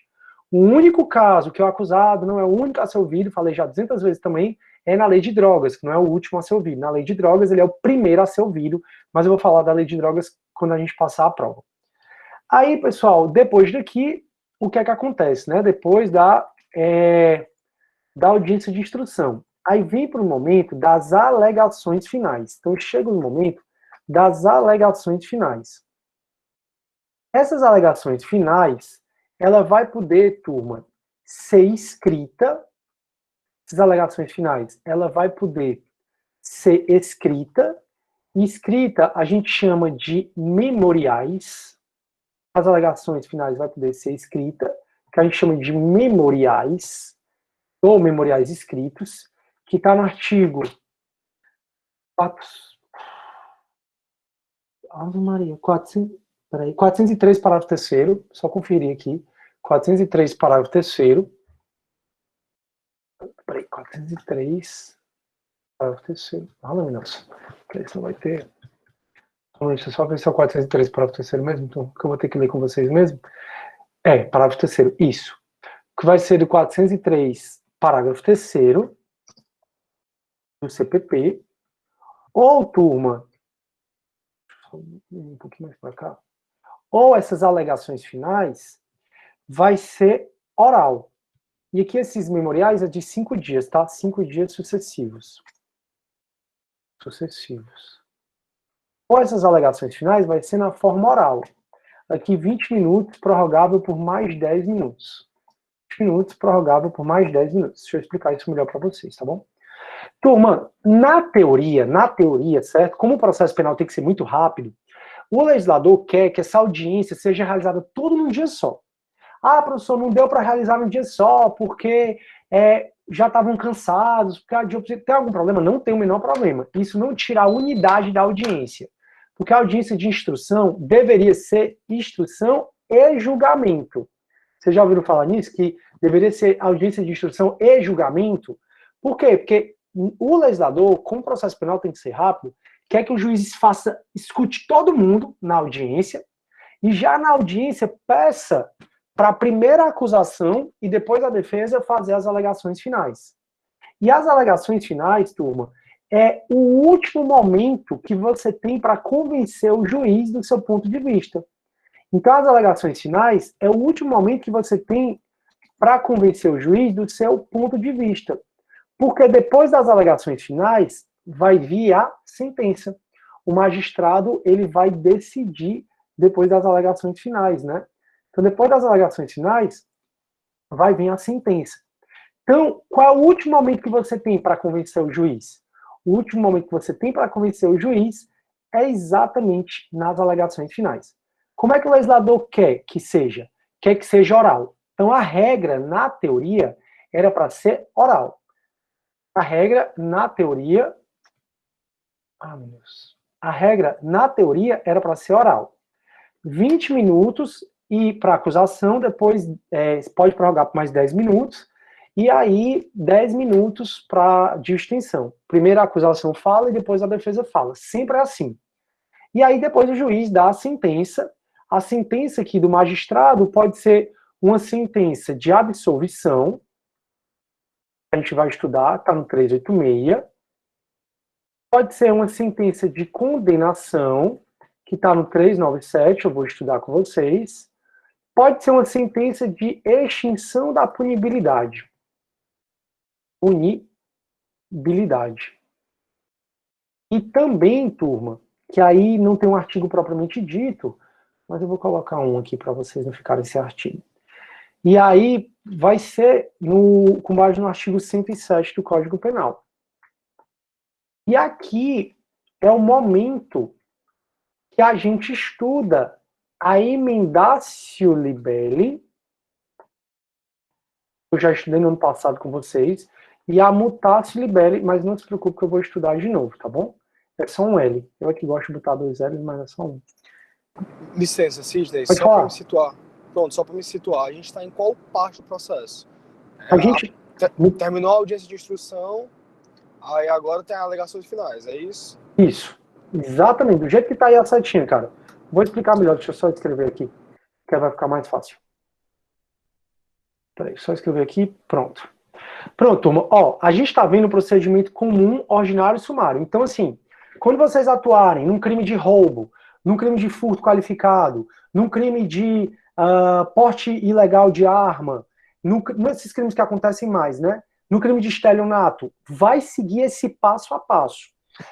O único caso que o acusado não é o único a ser ouvido, falei já 200 vezes também, é na lei de drogas, que não é o último a ser ouvido. Na lei de drogas ele é o primeiro a ser ouvido, mas eu vou falar da lei de drogas quando a gente passar a prova. Aí, pessoal, depois daqui, o que é que acontece, né? Depois da audiência de instrução. Aí vem para o momento das alegações finais. Então, chega o momento das alegações finais. Essas alegações finais, ela vai poder, turma, ser escrita. Essas alegações finais, ela vai poder ser escrita. E escrita a gente chama de memoriais. As alegações finais vai poder ser escrita, que a gente chama de memoriais, ou memoriais escritos, que está no artigo 403, parágrafo 3º, só conferir aqui, 403, parágrafo 3º, 403, parágrafo 3º, nossa, isso não vai ter, deixa eu só ver se é o 403, parágrafo 3º mesmo, então, que eu vou ter que ler com vocês mesmo, parágrafo 3º, isso, que vai ser do 403, parágrafo 3º, do CPP, ou, turma, um pouquinho mais para cá, ou essas alegações finais, vai ser oral. E aqui esses memoriais é de 5 dias, tá? 5 dias sucessivos. Ou essas alegações finais vai ser na forma oral. Aqui 20 minutos, prorrogável por mais 10 minutos. 20 minutos, prorrogável por mais 10 minutos. Deixa eu explicar isso melhor para vocês, tá bom? Turma, na teoria, certo? Como o processo penal tem que ser muito rápido, o legislador quer que essa audiência seja realizada tudo num dia só. Ah, professor, não deu para realizar num dia só, porque já estavam cansados, porque tem algum problema? Não tem o menor problema. Isso não tira a unidade da audiência. Porque a audiência de instrução deveria ser instrução e julgamento. Vocês já ouviram falar nisso? Que deveria ser audiência de instrução e julgamento? Por quê? Porque o legislador, como o processo penal tem que ser rápido, quer que o juiz escute todo mundo na audiência, e já na audiência peça para a primeira acusação e depois a defesa fazer as alegações finais. E as alegações finais, turma, é o último momento que você tem para convencer o juiz do seu ponto de vista. Então, as alegações finais é o último momento que você tem para convencer o juiz do seu ponto de vista. Porque depois das alegações finais, vai vir a sentença. O magistrado, ele vai decidir depois das alegações finais, né? Então, depois das alegações finais, vai vir a sentença. Então, qual é o último momento que você tem para convencer o juiz? O último momento que você tem para convencer o juiz é exatamente nas alegações finais. Como é que o legislador quer que seja? Quer que seja oral. Então, a regra, na teoria, era para ser oral. A regra, na teoria... meu Deus. A regra, na teoria, era para ser oral. 20 minutos e para acusação, depois pode prorrogar por mais 10 minutos, e aí 10 minutos de extensão. Primeiro a acusação fala e depois a defesa fala. Sempre é assim. E aí depois o juiz dá a sentença aqui do magistrado pode ser uma sentença de absolvição, a gente vai estudar, está no 386, pode ser uma sentença de condenação, que está no 397, eu vou estudar com vocês, pode ser uma sentença de extinção da punibilidade. E também, turma, que aí não tem um artigo propriamente dito, mas eu vou colocar um aqui para vocês não ficarem sem artigo. E aí vai ser com base no artigo 107 do Código Penal. E aqui é o momento que a gente estuda a emendatio libelli, eu já estudei no ano passado com vocês, e a mutatio libelli, mas não se preocupe que eu vou estudar de novo, tá bom? É só um L. Eu aqui gosto de botar 2 L's, mas é só um. Licença, Sidney, Pode só para falar. me situar. Pronto, só para me situar, a gente está em qual parte do processo? A gente... Terminou a audiência de instrução, aí agora tem alegações finais, é isso? Isso. Exatamente, do jeito que tá aí a setinha, cara. Vou explicar melhor, deixa eu só escrever aqui, que vai ficar mais fácil. Peraí, só escrever aqui, pronto. Pronto, turma. Ó, a gente está vendo o procedimento comum, ordinário e sumário. Então, assim, quando vocês atuarem num crime de roubo, num crime de furto qualificado, num crime de porte ilegal de arma, nesses crimes que acontecem mais, né? No crime de estelionato, vai seguir esse passo a passo.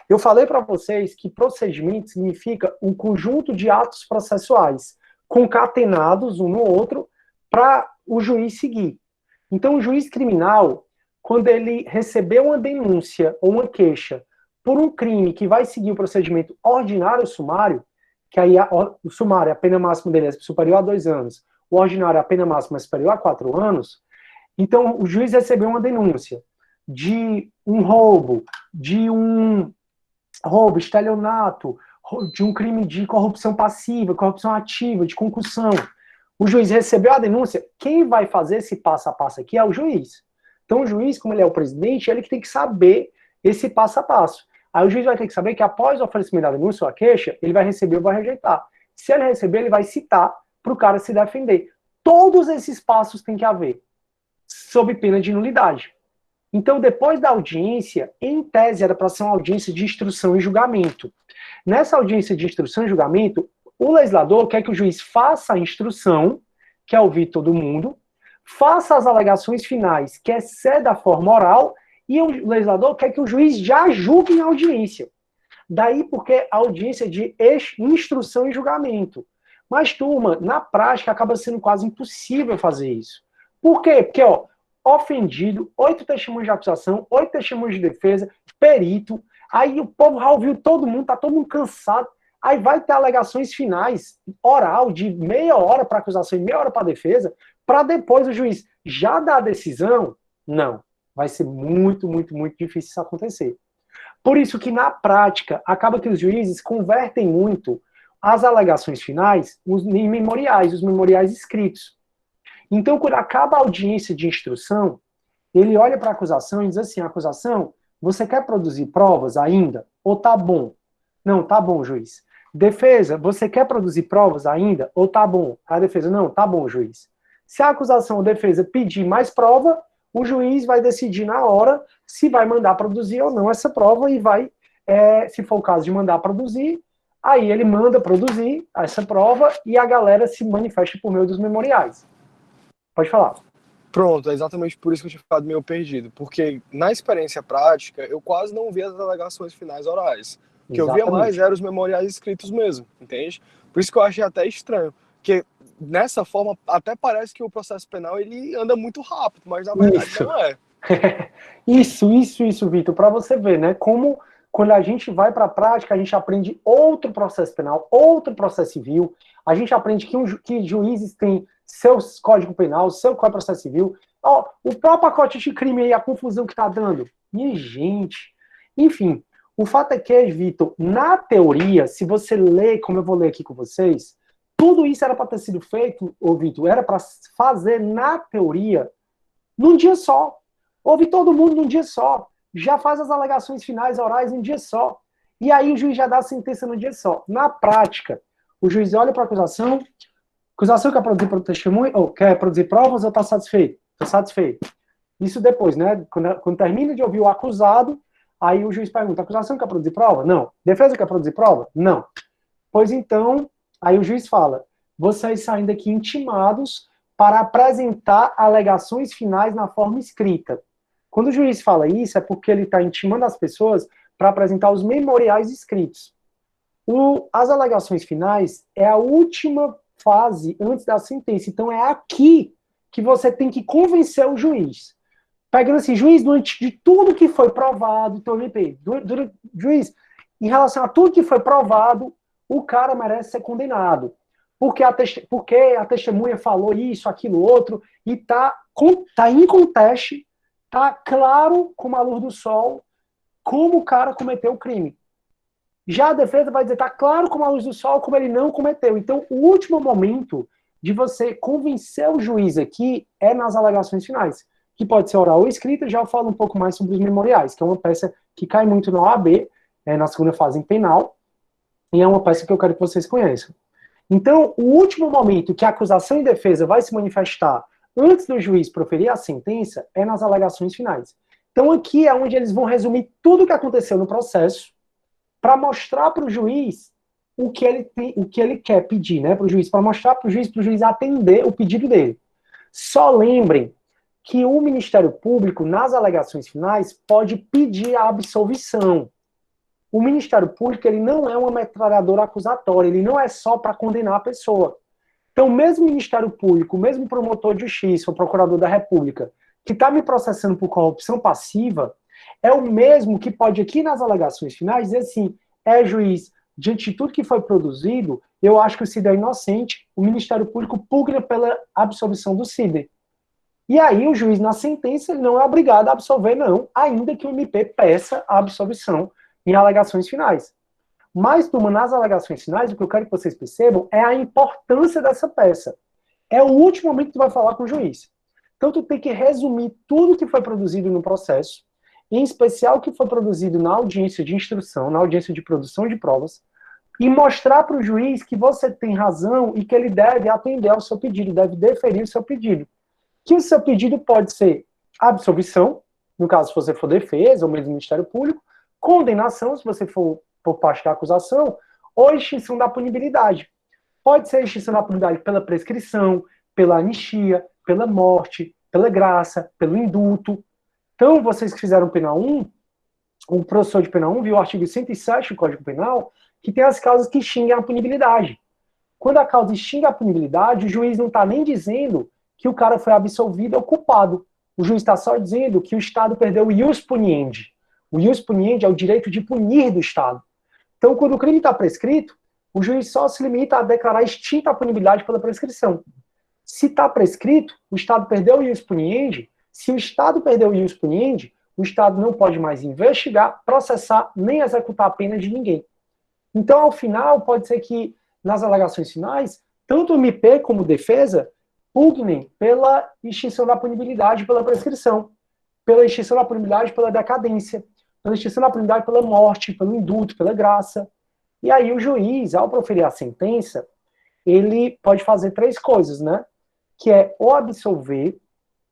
Eu falei para vocês que procedimento significa um conjunto de atos processuais concatenados um no outro para o juiz seguir. Então, o juiz criminal, quando ele recebeu uma denúncia ou uma queixa por um crime que vai seguir o procedimento ordinário ou sumário, que aí o sumário, a pena máxima dele é superior a 2 anos, o ordinário, a pena máxima é superior a 4 anos, então o juiz recebeu uma denúncia de um roubo, estelionato, de um crime de corrupção passiva, corrupção ativa, de concussão. O juiz recebeu a denúncia, quem vai fazer esse passo a passo aqui é o juiz. Então o juiz, como ele é o presidente, ele que tem que saber esse passo a passo. Aí o juiz vai ter que saber que após o oferecimento da denúncia ou a queixa, ele vai receber ou vai rejeitar. Se ele receber, ele vai citar para o cara se defender. Todos esses passos tem que haver, sob pena de nulidade. Então, depois da audiência, em tese era para ser uma audiência de instrução e julgamento. Nessa audiência de instrução e julgamento, o legislador quer que o juiz faça a instrução, que é ouvir todo mundo, faça as alegações finais, que exceda a forma oral, e o legislador quer que o juiz já julgue em audiência. Daí porque a audiência é de instrução e julgamento. Mas, turma, na prática acaba sendo quase impossível fazer isso. Por quê? Porque, ó, ofendido, 8 testemunhos de acusação, 8 testemunhos de defesa, perito, aí o povo já ouviu todo mundo, tá todo mundo cansado, aí vai ter alegações finais, oral, de meia hora para acusação e meia hora para defesa, para depois o juiz já dar a decisão? Não. Vai ser muito, muito, muito difícil isso acontecer. Por isso que, na prática, acaba que os juízes convertem muito as alegações finais em memoriais, os memoriais escritos. Então, quando acaba a audiência de instrução, ele olha para a acusação e diz assim, acusação, você quer produzir provas ainda? Ou tá bom? Não, tá bom, juiz. Defesa, você quer produzir provas ainda? Ou tá bom? A defesa, não, tá bom, juiz. Se a acusação ou defesa pedir mais prova, o juiz vai decidir na hora se vai mandar produzir ou não essa prova e vai, se for o caso de mandar produzir, aí ele manda produzir essa prova e a galera se manifesta por meio dos memoriais. Pode falar. Pronto, é exatamente por isso que eu tinha ficado meio perdido, porque na experiência prática eu quase não vi as alegações finais orais. O que eu via mais eram os memoriais escritos mesmo, entende? Por isso que eu achei até estranho, porque nessa forma até parece que o processo penal ele anda muito rápido, mas na verdade não é. Isso, Vitor, para você ver, né, como quando a gente vai para a prática, a gente aprende outro processo penal, outro processo civil, a gente aprende que juízes têm seu código penal, seu código de processo civil, ó, o próprio pacote de crime aí, a confusão que tá dando. Minha gente, enfim, o fato é que, Vitor, na teoria, se você lê, como eu vou ler aqui com vocês, tudo isso era para ter sido feito, Vitor, era para fazer na teoria num dia só. Ouve todo mundo num dia só. Já faz as alegações finais orais num dia só. E aí o juiz já dá a sentença num dia só. Na prática, o juiz olha para a acusação quer produzir testemunho, ou quer produzir provas, ou está satisfeito? Estou satisfeito. Isso depois, né? Quando termina de ouvir o acusado, aí o juiz pergunta, a acusação quer produzir prova? Não. Defesa quer produzir prova? Não. Pois então, aí o juiz fala, vocês saem daqui intimados para apresentar alegações finais na forma escrita. Quando o juiz fala isso, é porque ele está intimando as pessoas para apresentar os memoriais escritos. As alegações finais é a última fase antes da sentença. Então é aqui que você tem que convencer o juiz. Pegando assim, juiz, diante de tudo que foi provado, então, juiz, em relação a tudo que foi provado, o cara merece ser condenado. porque a testemunha falou isso, aquilo, outro, e tá em conteste, tá claro como a luz do sol como o cara cometeu o crime. Já a defesa vai dizer, tá claro como a luz do sol, como ele não cometeu. Então, o último momento de você convencer o juiz aqui é nas alegações finais, que pode ser oral ou escrita. Já eu falo um pouco mais sobre os memoriais, que é uma peça que cai muito na OAB, na segunda fase em penal, e é uma peça que eu quero que vocês conheçam. Então, o último momento que a acusação e defesa vai se manifestar antes do juiz proferir a sentença é nas alegações finais. Então, aqui é onde eles vão resumir tudo o que aconteceu no processo para mostrar para o juiz o que ele quer pedir, né, para o juiz, para mostrar para o juiz atender o pedido dele. Só lembrem que o Ministério Público, nas alegações finais, pode pedir a absolvição. O Ministério Público, ele não é uma metralhadora acusatória, ele não é só para condenar a pessoa. Então, mesmo o Ministério Público, mesmo o promotor de justiça, o procurador da República, que está me processando por corrupção passiva, é o mesmo que pode aqui nas alegações finais dizer assim, juiz, diante de tudo que foi produzido, eu acho que o Cid é inocente, o Ministério Público pugna pela absolvição do Cid. E aí o juiz, na sentença, ele não é obrigado a absolver, não, ainda que o MP peça a absolvição em alegações finais. Mas, turma, nas alegações finais, o que eu quero que vocês percebam é a importância dessa peça. É o último momento que tu vai falar com o juiz. Então, tu tem que resumir tudo que foi produzido no processo, em especial o que foi produzido na audiência de instrução, na audiência de produção de provas, e mostrar para o juiz que você tem razão e que ele deve atender ao seu pedido, deve deferir o seu pedido. Que o seu pedido pode ser absolvição, no caso, se você for defesa, ou mesmo Ministério Público, condenação, se você for por parte da acusação, ou extinção da punibilidade. Pode ser extinção da punibilidade pela prescrição, pela anistia, pela morte, pela graça, pelo indulto. Então, vocês que fizeram Pena 1, o professor de Pena 1 viu o artigo 107 do Código Penal, que tem as causas que extinguem a punibilidade. Quando a causa extingue a punibilidade, o juiz não está nem dizendo que o cara foi absolvido ou culpado. O juiz está só dizendo que o Estado perdeu o ius puniendi. O ius puniendi é o direito de punir do Estado. Então, quando o crime está prescrito, o juiz só se limita a declarar extinta a punibilidade pela prescrição. Se está prescrito, o Estado perdeu o ius puniendi. Se o Estado perdeu o ius puniendi, o Estado não pode mais investigar, processar, nem executar a pena de ninguém. Então, ao final, pode ser que, nas alegações finais, tanto o MP como defesa pugnem pela extinção da punibilidade pela prescrição, pela extinção da punibilidade pela decadência, pela extinção da punibilidade pela morte, pelo indulto, pela graça. E aí o juiz, ao proferir a sentença, ele pode fazer três coisas, né? Que é ou absolver,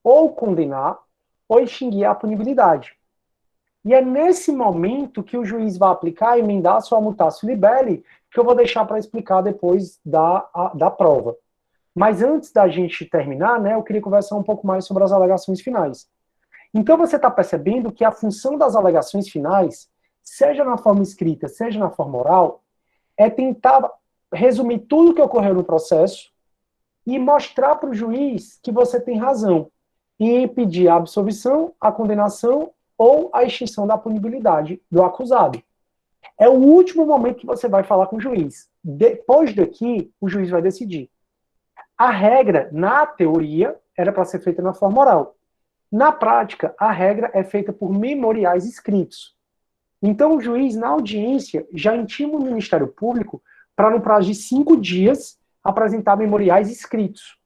ou condenar, ou extinguir a punibilidade. E é nesse momento que o juiz vai aplicar, emendar sua mutatio libelli, que eu vou deixar para explicar depois da prova. Mas antes da gente terminar, né, eu queria conversar um pouco mais sobre as alegações finais. Então você está percebendo que a função das alegações finais, seja na forma escrita, seja na forma oral, é tentar resumir tudo o que ocorreu no processo e mostrar para o juiz que você tem razão em pedir a absolvição, a condenação ou a extinção da punibilidade do acusado. É o último momento que você vai falar com o juiz. Depois daqui, o juiz vai decidir. A regra, na teoria, era para ser feita na forma oral. Na prática, a regra é feita por memoriais escritos. Então, o juiz, na audiência, já intima o Ministério Público para, no prazo de 5 dias, apresentar memoriais escritos.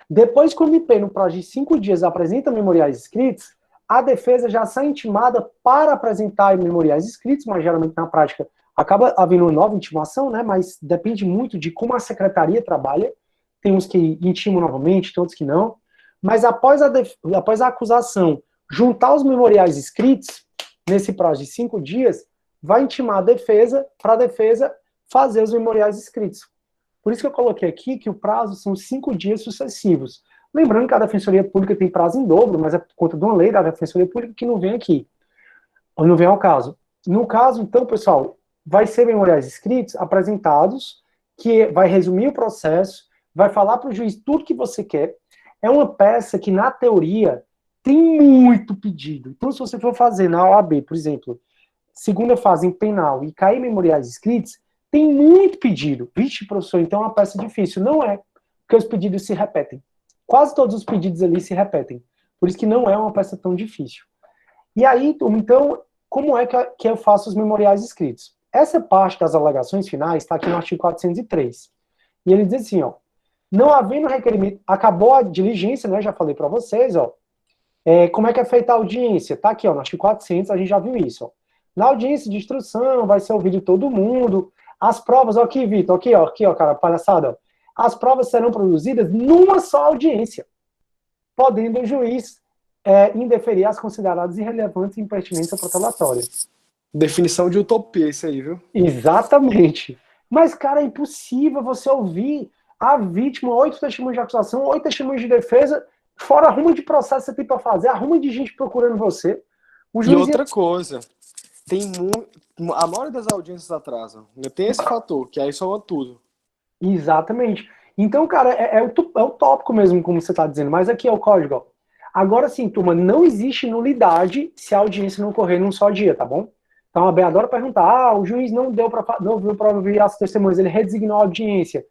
Depois que o MP, no prazo de 5 dias, apresenta memoriais escritos, a defesa já sai intimada para apresentar memoriais escritos, mas geralmente na prática acaba havendo uma nova intimação, né? Mas depende muito de como a secretaria trabalha. Tem uns que intimam novamente, tem outros que não. Mas após a acusação juntar os memoriais escritos, nesse prazo de 5 dias, vai intimar a defesa para a defesa fazer os memoriais escritos. Por isso que eu coloquei aqui que o prazo são 5 dias sucessivos. Lembrando que a Defensoria Pública tem prazo em dobro, mas é por conta de uma lei da Defensoria Pública que não vem aqui. Ou não vem ao caso. No caso, então, pessoal, vai ser memoriais escritos, apresentados, que vai resumir o processo, vai falar para o juiz tudo que você quer. É uma peça que, na teoria, tem muito pedido. Então, se você for fazer na OAB, por exemplo, segunda fase em penal e cair memoriais escritos, tem muito pedido. Vixe, professor, então é uma peça difícil. Não é, porque os pedidos se repetem. Quase todos os pedidos ali se repetem. Por isso que não é uma peça tão difícil. E aí, então, como é que eu faço os memoriais escritos? Essa parte das alegações finais está aqui no artigo 403. E ele diz assim, ó, não havendo requerimento, acabou a diligência, né, já falei para vocês, ó, como é que é feita a audiência? Tá aqui, ó, no artigo 400, a gente já viu isso, ó. Na audiência de instrução, vai ser ouvido todo mundo, as provas, ó, aqui, Vitor, aqui, ó, cara, palhaçada, ó. As provas serão produzidas numa só audiência, podendo o juiz indeferir as consideradas irrelevantes e impertinentes à protelatória. Definição de utopia, isso aí, viu? Exatamente. Mas, cara, é impossível você ouvir a vítima, 8 testemunhos de acusação, 8 testemunhos de defesa, fora arruma de processo que você tem para fazer, arruma de gente procurando você. O juiz... E outra coisa, a maioria das audiências atrasam. Tem esse fator, que aí soma tudo. Exatamente. Então, cara, é o tópico mesmo, como você está dizendo, mas aqui é o código. Ó. Agora sim, turma, não existe nulidade se a audiência não ocorrer num só dia, tá bom? Então, a B adora perguntar, o juiz não viu para ouvir as testemunhas, ele redesignou a audiência.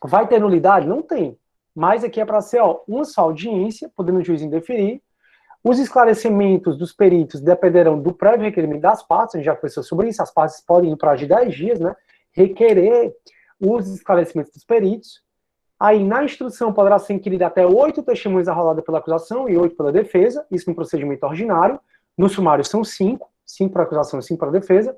Vai ter nulidade? Não tem. Mas aqui é para ser, ó, uma só audiência, podendo o juiz indeferir. Os esclarecimentos dos peritos dependerão do prévio requerimento das partes, a gente já conversou sobre isso, as partes podem, em prazo de 10 dias, né, requerer os esclarecimentos dos peritos. Aí, na instrução, poderá ser inquirido até 8 testemunhas arroladas pela acusação e 8 pela defesa, isso no procedimento ordinário. No sumário são 5 para a acusação e 5 para a defesa.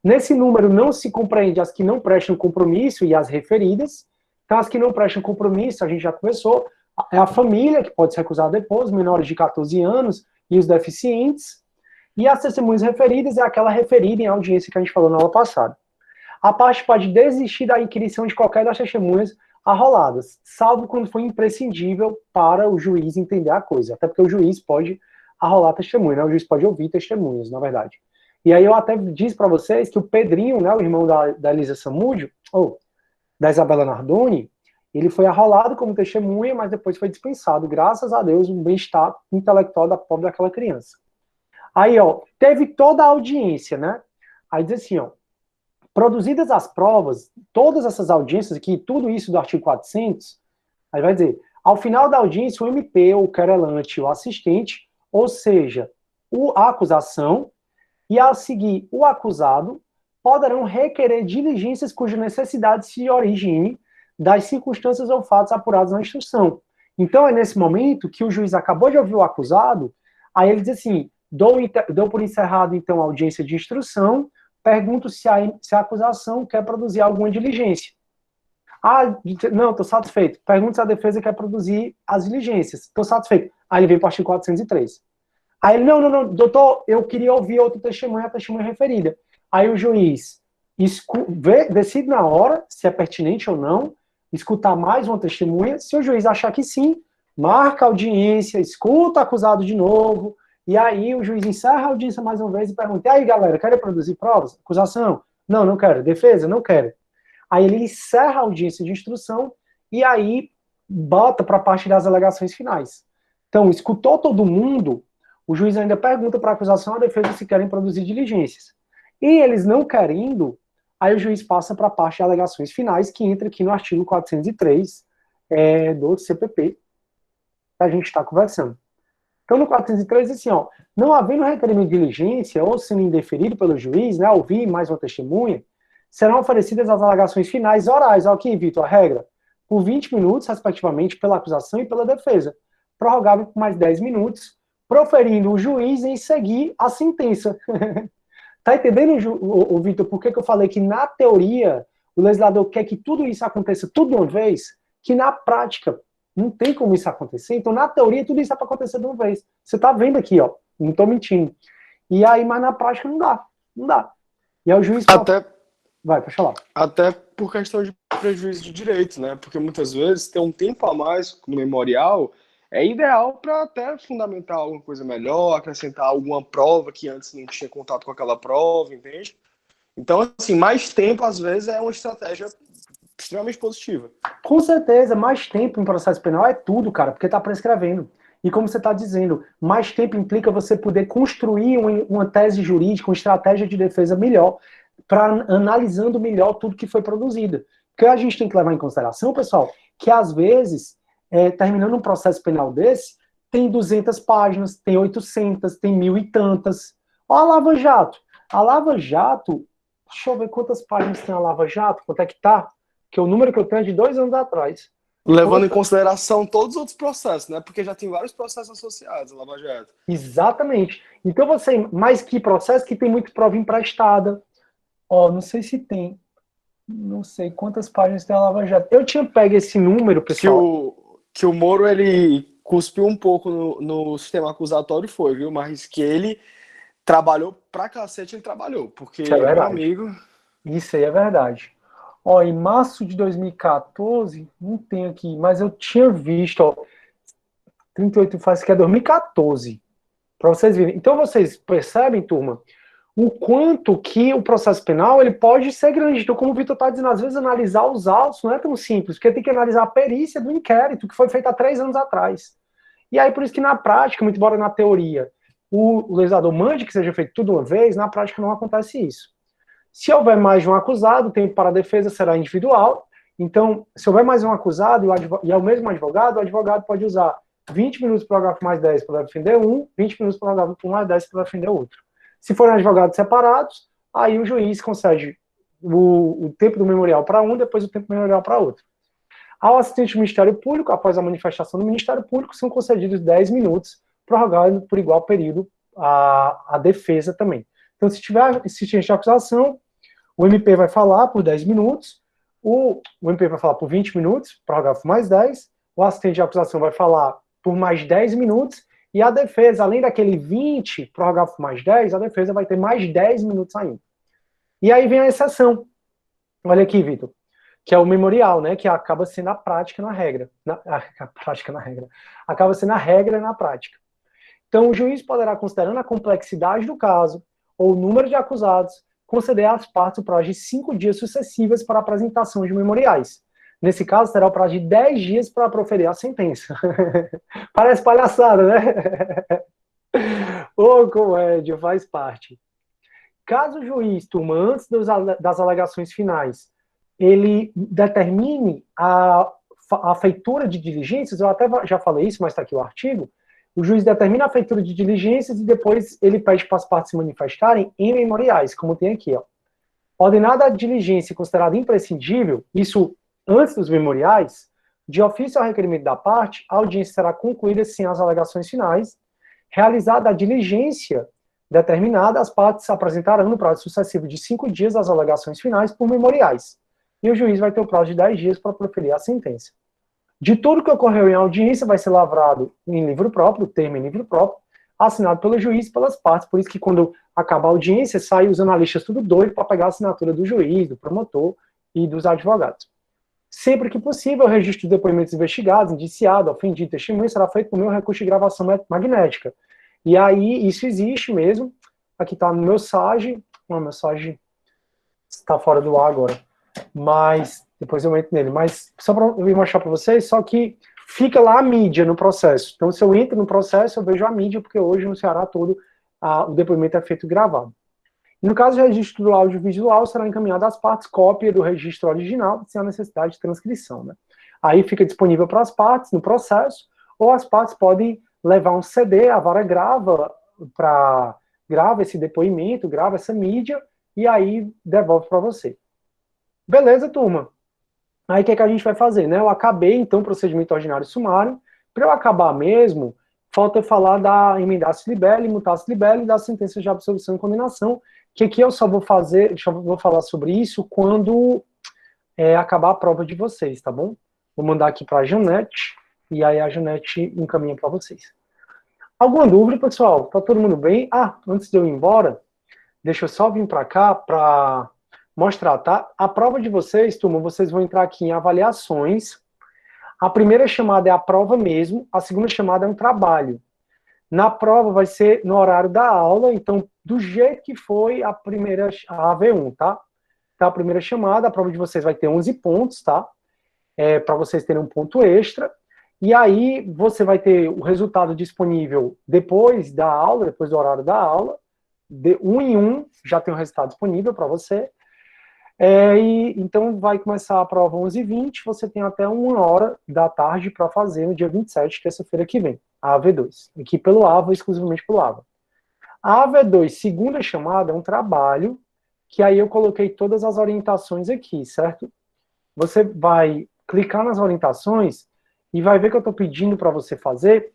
Nesse número não se compreende as que não prestam compromisso e as referidas. Então, as que não prestam compromisso, a gente já conversou, é a família, que pode se recusar depois, menores de 14 anos e os deficientes. E as testemunhas referidas é aquela referida em audiência que a gente falou na aula passada. A parte pode desistir da inquirição de qualquer das testemunhas arroladas, salvo quando for imprescindível para o juiz entender a coisa. Até porque o juiz pode arrolar testemunha, né? O juiz pode ouvir testemunhas, na verdade. E aí eu até disse para vocês que o Pedrinho, né, o irmão da Elisa Samúdio, da Isabela Nardoni, ele foi arrolado como testemunha, mas depois foi dispensado, graças a Deus, um bem-estar intelectual da pobre daquela criança. Aí, ó, teve toda a audiência, né? Aí diz assim, ó, produzidas as provas, todas essas audiências aqui, tudo isso do artigo 400, aí vai dizer, ao final da audiência, o MP, o querelante, o assistente, ou seja, a acusação, e a seguir o acusado, poderão requerer diligências cuja necessidade se origine das circunstâncias ou fatos apurados na instrução. Então, é nesse momento que o juiz acabou de ouvir o acusado, aí ele diz assim, dou por encerrado, então, a audiência de instrução, pergunto se a acusação quer produzir alguma diligência. Ah, não, estou satisfeito. Pergunto se a defesa quer produzir as diligências. Estou satisfeito. Aí ele vem para o artigo 403. Aí ele, não, doutor, eu queria ouvir outra testemunha, a testemunha referida. Aí o juiz decide na hora se é pertinente ou não, escutar mais uma testemunha. Se o juiz achar que sim, marca a audiência, escuta o acusado de novo, e aí o juiz encerra a audiência mais uma vez e pergunta, e aí galera, querem produzir provas? Acusação? Não quero. Defesa? Não quero. Aí ele encerra a audiência de instrução e aí bota para a parte das alegações finais. Então, escutou todo mundo, o juiz ainda pergunta para a acusação e a defesa se querem produzir diligências. E eles não querendo, aí o juiz passa para a parte de alegações finais, que entra aqui no artigo 403 do CPP, que a gente está conversando. Então, no 403, assim, ó, não havendo requerimento de diligência ou sendo indeferido pelo juiz, né, ouvir mais uma testemunha, serão oferecidas as alegações finais orais. Ó, aqui, Vitor, a regra, por 20 minutos, respectivamente, pela acusação e pela defesa, prorrogável por mais 10 minutos, proferindo o juiz em seguir a sentença. Tá entendendo, Vitor, por que eu falei que, na teoria, o legislador quer que tudo isso aconteça tudo de uma vez, que na prática não tem como isso acontecer? Então, na teoria, tudo isso é para acontecer de uma vez. Você tá vendo aqui, ó, não tô mentindo. E aí, mas na prática não dá. E aí o juiz... Vai, pode falar. Até por questão de prejuízo de direitos, né? Porque muitas vezes ter um tempo a mais no memorial é ideal para até fundamentar alguma coisa melhor, acrescentar alguma prova que antes não tinha contato com aquela prova, entende? Então, assim, mais tempo, às vezes, é uma estratégia extremamente positiva. Com certeza, mais tempo em processo penal é tudo, cara, porque tá prescrevendo. E como você está dizendo, mais tempo implica você poder construir uma tese jurídica, uma estratégia de defesa melhor. analisando melhor tudo que foi produzido. Porque a gente tem que levar em consideração, pessoal, que às vezes, terminando um processo penal desse, tem 200 páginas, tem 800, tem 1.000 e tantas. Olha a Lava Jato. A Lava Jato, deixa eu ver quantas páginas tem a Lava Jato, quanto é que tá? Que o número que eu tenho é de 2 anos atrás. Levando em consideração todos os outros processos, né? Porque já tem vários processos associados à Lava Jato. Exatamente. Então você, mais que processo, que tem muito prova emprestada. Ó, não sei se tem. Não sei quantas páginas tem a Lava Jato. Eu tinha pego esse número, pessoal. Que o Moro, ele cuspiu um pouco no sistema acusatório, foi, viu? Mas que ele trabalhou pra cacete, ele trabalhou. Porque, Isso é verdade. meu amigo... Isso aí é verdade. Ó, em março de 2014, não tem aqui, mas eu tinha visto, ó, 38 faz que é 2014, para vocês verem. Então vocês percebem, turma, o quanto que o processo penal ele pode ser grande. Então, como o Vitor está dizendo, às vezes analisar os autos não é tão simples, porque tem que analisar a perícia do inquérito, que foi feita há 3 anos atrás. E aí, por isso que na prática, muito embora na teoria o legislador mande que seja feito tudo uma vez, na prática não acontece isso. Se houver mais de um acusado, o tempo para a defesa será individual. Então, se houver mais um acusado e é o mesmo advogado, o advogado pode usar 20 minutos para o parágrafo mais 10 para defender um, 20 minutos para o parágrafo mais 10 para defender outro. Se forem advogados separados, aí o juiz concede o tempo do memorial para um, depois o tempo do memorial para outro. Ao assistente do Ministério Público, após a manifestação do Ministério Público, são concedidos 10 minutos, prorrogado por igual período a defesa também. Então, se tiver insistência de acusação, o MP vai falar por 10 minutos, o MP vai falar por 20 minutos, parágrafo mais 10, o assistente de acusação vai falar por mais 10 minutos, e a defesa, além daquele 20, parágrafo mais 10, a defesa vai ter mais 10 minutos ainda. E aí vem a exceção. Olha aqui, Vitor, que é o memorial, né, que acaba sendo a prática na regra. A prática na regra. Acaba sendo a regra na prática. Então, o juiz poderá, considerando a complexidade do caso, ou o número de acusados, conceder às partes o prazo de 5 dias sucessivos para a apresentação de memoriais. Nesse caso, terá o prazo de 10 dias para proferir a sentença. Parece palhaçada, né? Ô, comédia, faz parte. Caso o juiz, turma, antes das alegações finais, ele determine a feitura de diligências, eu até já falei isso, mas está aqui o artigo, o juiz determina a feitura de diligências e depois ele pede para as partes se manifestarem em memoriais, como tem aqui, ó. Ordenada a diligência considerada imprescindível, isso antes dos memoriais, de ofício ao requerimento da parte, a audiência será concluída sem as alegações finais. Realizada a diligência determinada, as partes apresentarão no prazo sucessivo de 5 dias as alegações finais por memoriais. E o juiz vai ter o prazo de 10 dias para proferir a sentença. De tudo que ocorreu em audiência vai ser lavrado em livro próprio, o termo em livro próprio, assinado pelo juiz e pelas partes. Por isso que quando acaba a audiência, sai os analistas tudo doido para pegar a assinatura do juiz, do promotor e dos advogados. Sempre que possível, o registro de depoimentos investigados, indiciado, ofendido, testemunho, será feito por meio de recurso de gravação magnética. E aí, isso existe mesmo. Aqui está no meu SAGE. O meu SAGE está fora do ar agora. Mas depois eu entro nele. Mas só para eu mostrar para vocês, só que fica lá a mídia no processo. Então, se eu entro no processo, eu vejo a mídia, porque hoje no Ceará todo o depoimento é feito gravado. E no caso do registro do audiovisual, será encaminhado às partes cópia do registro original, sem a necessidade de transcrição, né? Aí fica disponível para as partes no processo, ou as partes podem levar um CD, a vara grava esse depoimento, grava essa mídia, e aí devolve para você. Beleza, turma? Aí o que a gente vai fazer, né? Eu acabei, então, o procedimento ordinário sumário. Para eu acabar mesmo, falta falar da emendaço libelli, mutatis libelli, da sentença de absolvição e condenação, que aqui eu só vou falar sobre isso quando acabar a prova de vocês, tá bom? Vou mandar aqui para a Janete, e aí a Janete encaminha para vocês. Alguma dúvida, pessoal? Tá todo mundo bem? Ah, antes de eu ir embora, deixa eu só vir para cá para mostrar, tá? A prova de vocês, turma, vocês vão entrar aqui em avaliações. A primeira chamada é a prova mesmo, a segunda chamada é um trabalho. Na prova vai ser no horário da aula, então, do jeito que foi a primeira, a AV1, tá? Então, a primeira chamada, a prova de vocês vai ter 11 pontos, tá? Para vocês terem um ponto extra. E aí, você vai ter o resultado disponível depois da aula, depois do horário da aula. De 1 em 1, já tem o resultado disponível para você. Então vai começar a prova 11h20, você tem até 1h da tarde para fazer no dia 27, terça-feira que vem, a AV2. Aqui pelo AVA, exclusivamente pelo AVA. A AV2, segunda chamada, é um trabalho que aí eu coloquei todas as orientações aqui, certo? Você vai clicar nas orientações e vai ver que eu estou pedindo para você fazer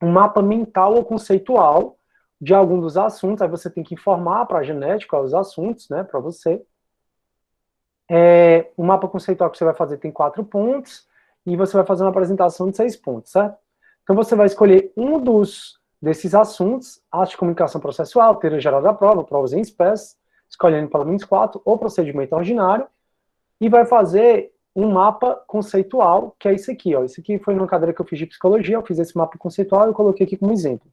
um mapa mental ou conceitual de algum dos assuntos. Aí você tem que informar para a genética os assuntos, né, para você. O mapa conceitual que você vai fazer tem 4 pontos e você vai fazer uma apresentação de 6 pontos, certo? Então você vai escolher um desses assuntos, arte de comunicação processual, teoria geral da prova, provas em espécie, escolhendo pelo menos 4, ou procedimento ordinário, e vai fazer um mapa conceitual, que é esse aqui, ó. Esse aqui foi numa cadeira que eu fiz de psicologia, eu fiz esse mapa conceitual e eu coloquei aqui como exemplo.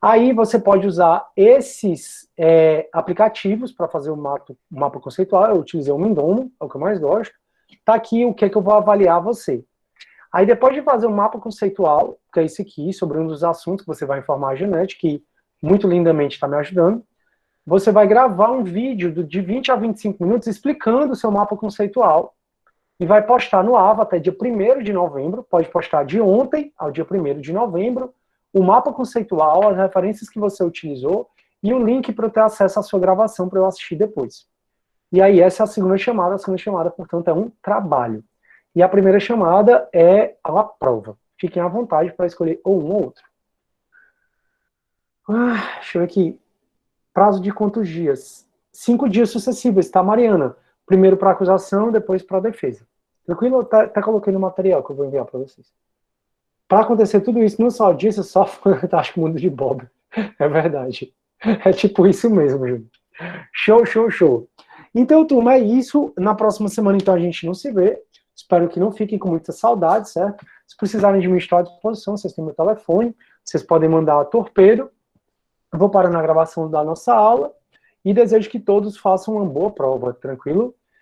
Aí você pode usar esses aplicativos para fazer o mapa conceitual. Eu utilizei o Mindomo, é o que eu mais gosto. Tá aqui o que é que eu vou avaliar você. Aí depois de fazer o mapa conceitual, que é esse aqui, sobre um dos assuntos que você vai informar a genética, que muito lindamente está me ajudando, você vai gravar um vídeo de 20 a 25 minutos explicando o seu mapa conceitual e vai postar no AVA até dia 1º de novembro, pode postar de ontem ao dia 1º de novembro, o mapa conceitual, as referências que você utilizou e o link para eu ter acesso à sua gravação para eu assistir depois. E aí essa é a segunda chamada, portanto, é um trabalho. E a primeira chamada é a prova. Fiquem à vontade para escolher ou um ou outro. Deixa eu ver aqui. Prazo de quantos dias? 5 dias sucessivos, tá, Mariana? Primeiro para acusação, depois para defesa. Tranquilo? Tá coloquei no material que eu vou enviar para vocês. Para acontecer tudo isso num só dia, você só fantástico mundo de Bob. É verdade. É tipo isso mesmo, Júlio. Show, show, show. Então, turma, é isso. Na próxima semana, então, a gente não se vê. Espero que não fiquem com muita saudade, certo? Se precisarem de mim, estou à disposição. Vocês têm meu telefone. Vocês podem mandar a torpedo. Eu vou parar na gravação da nossa aula. E desejo que todos façam uma boa prova, tranquilo?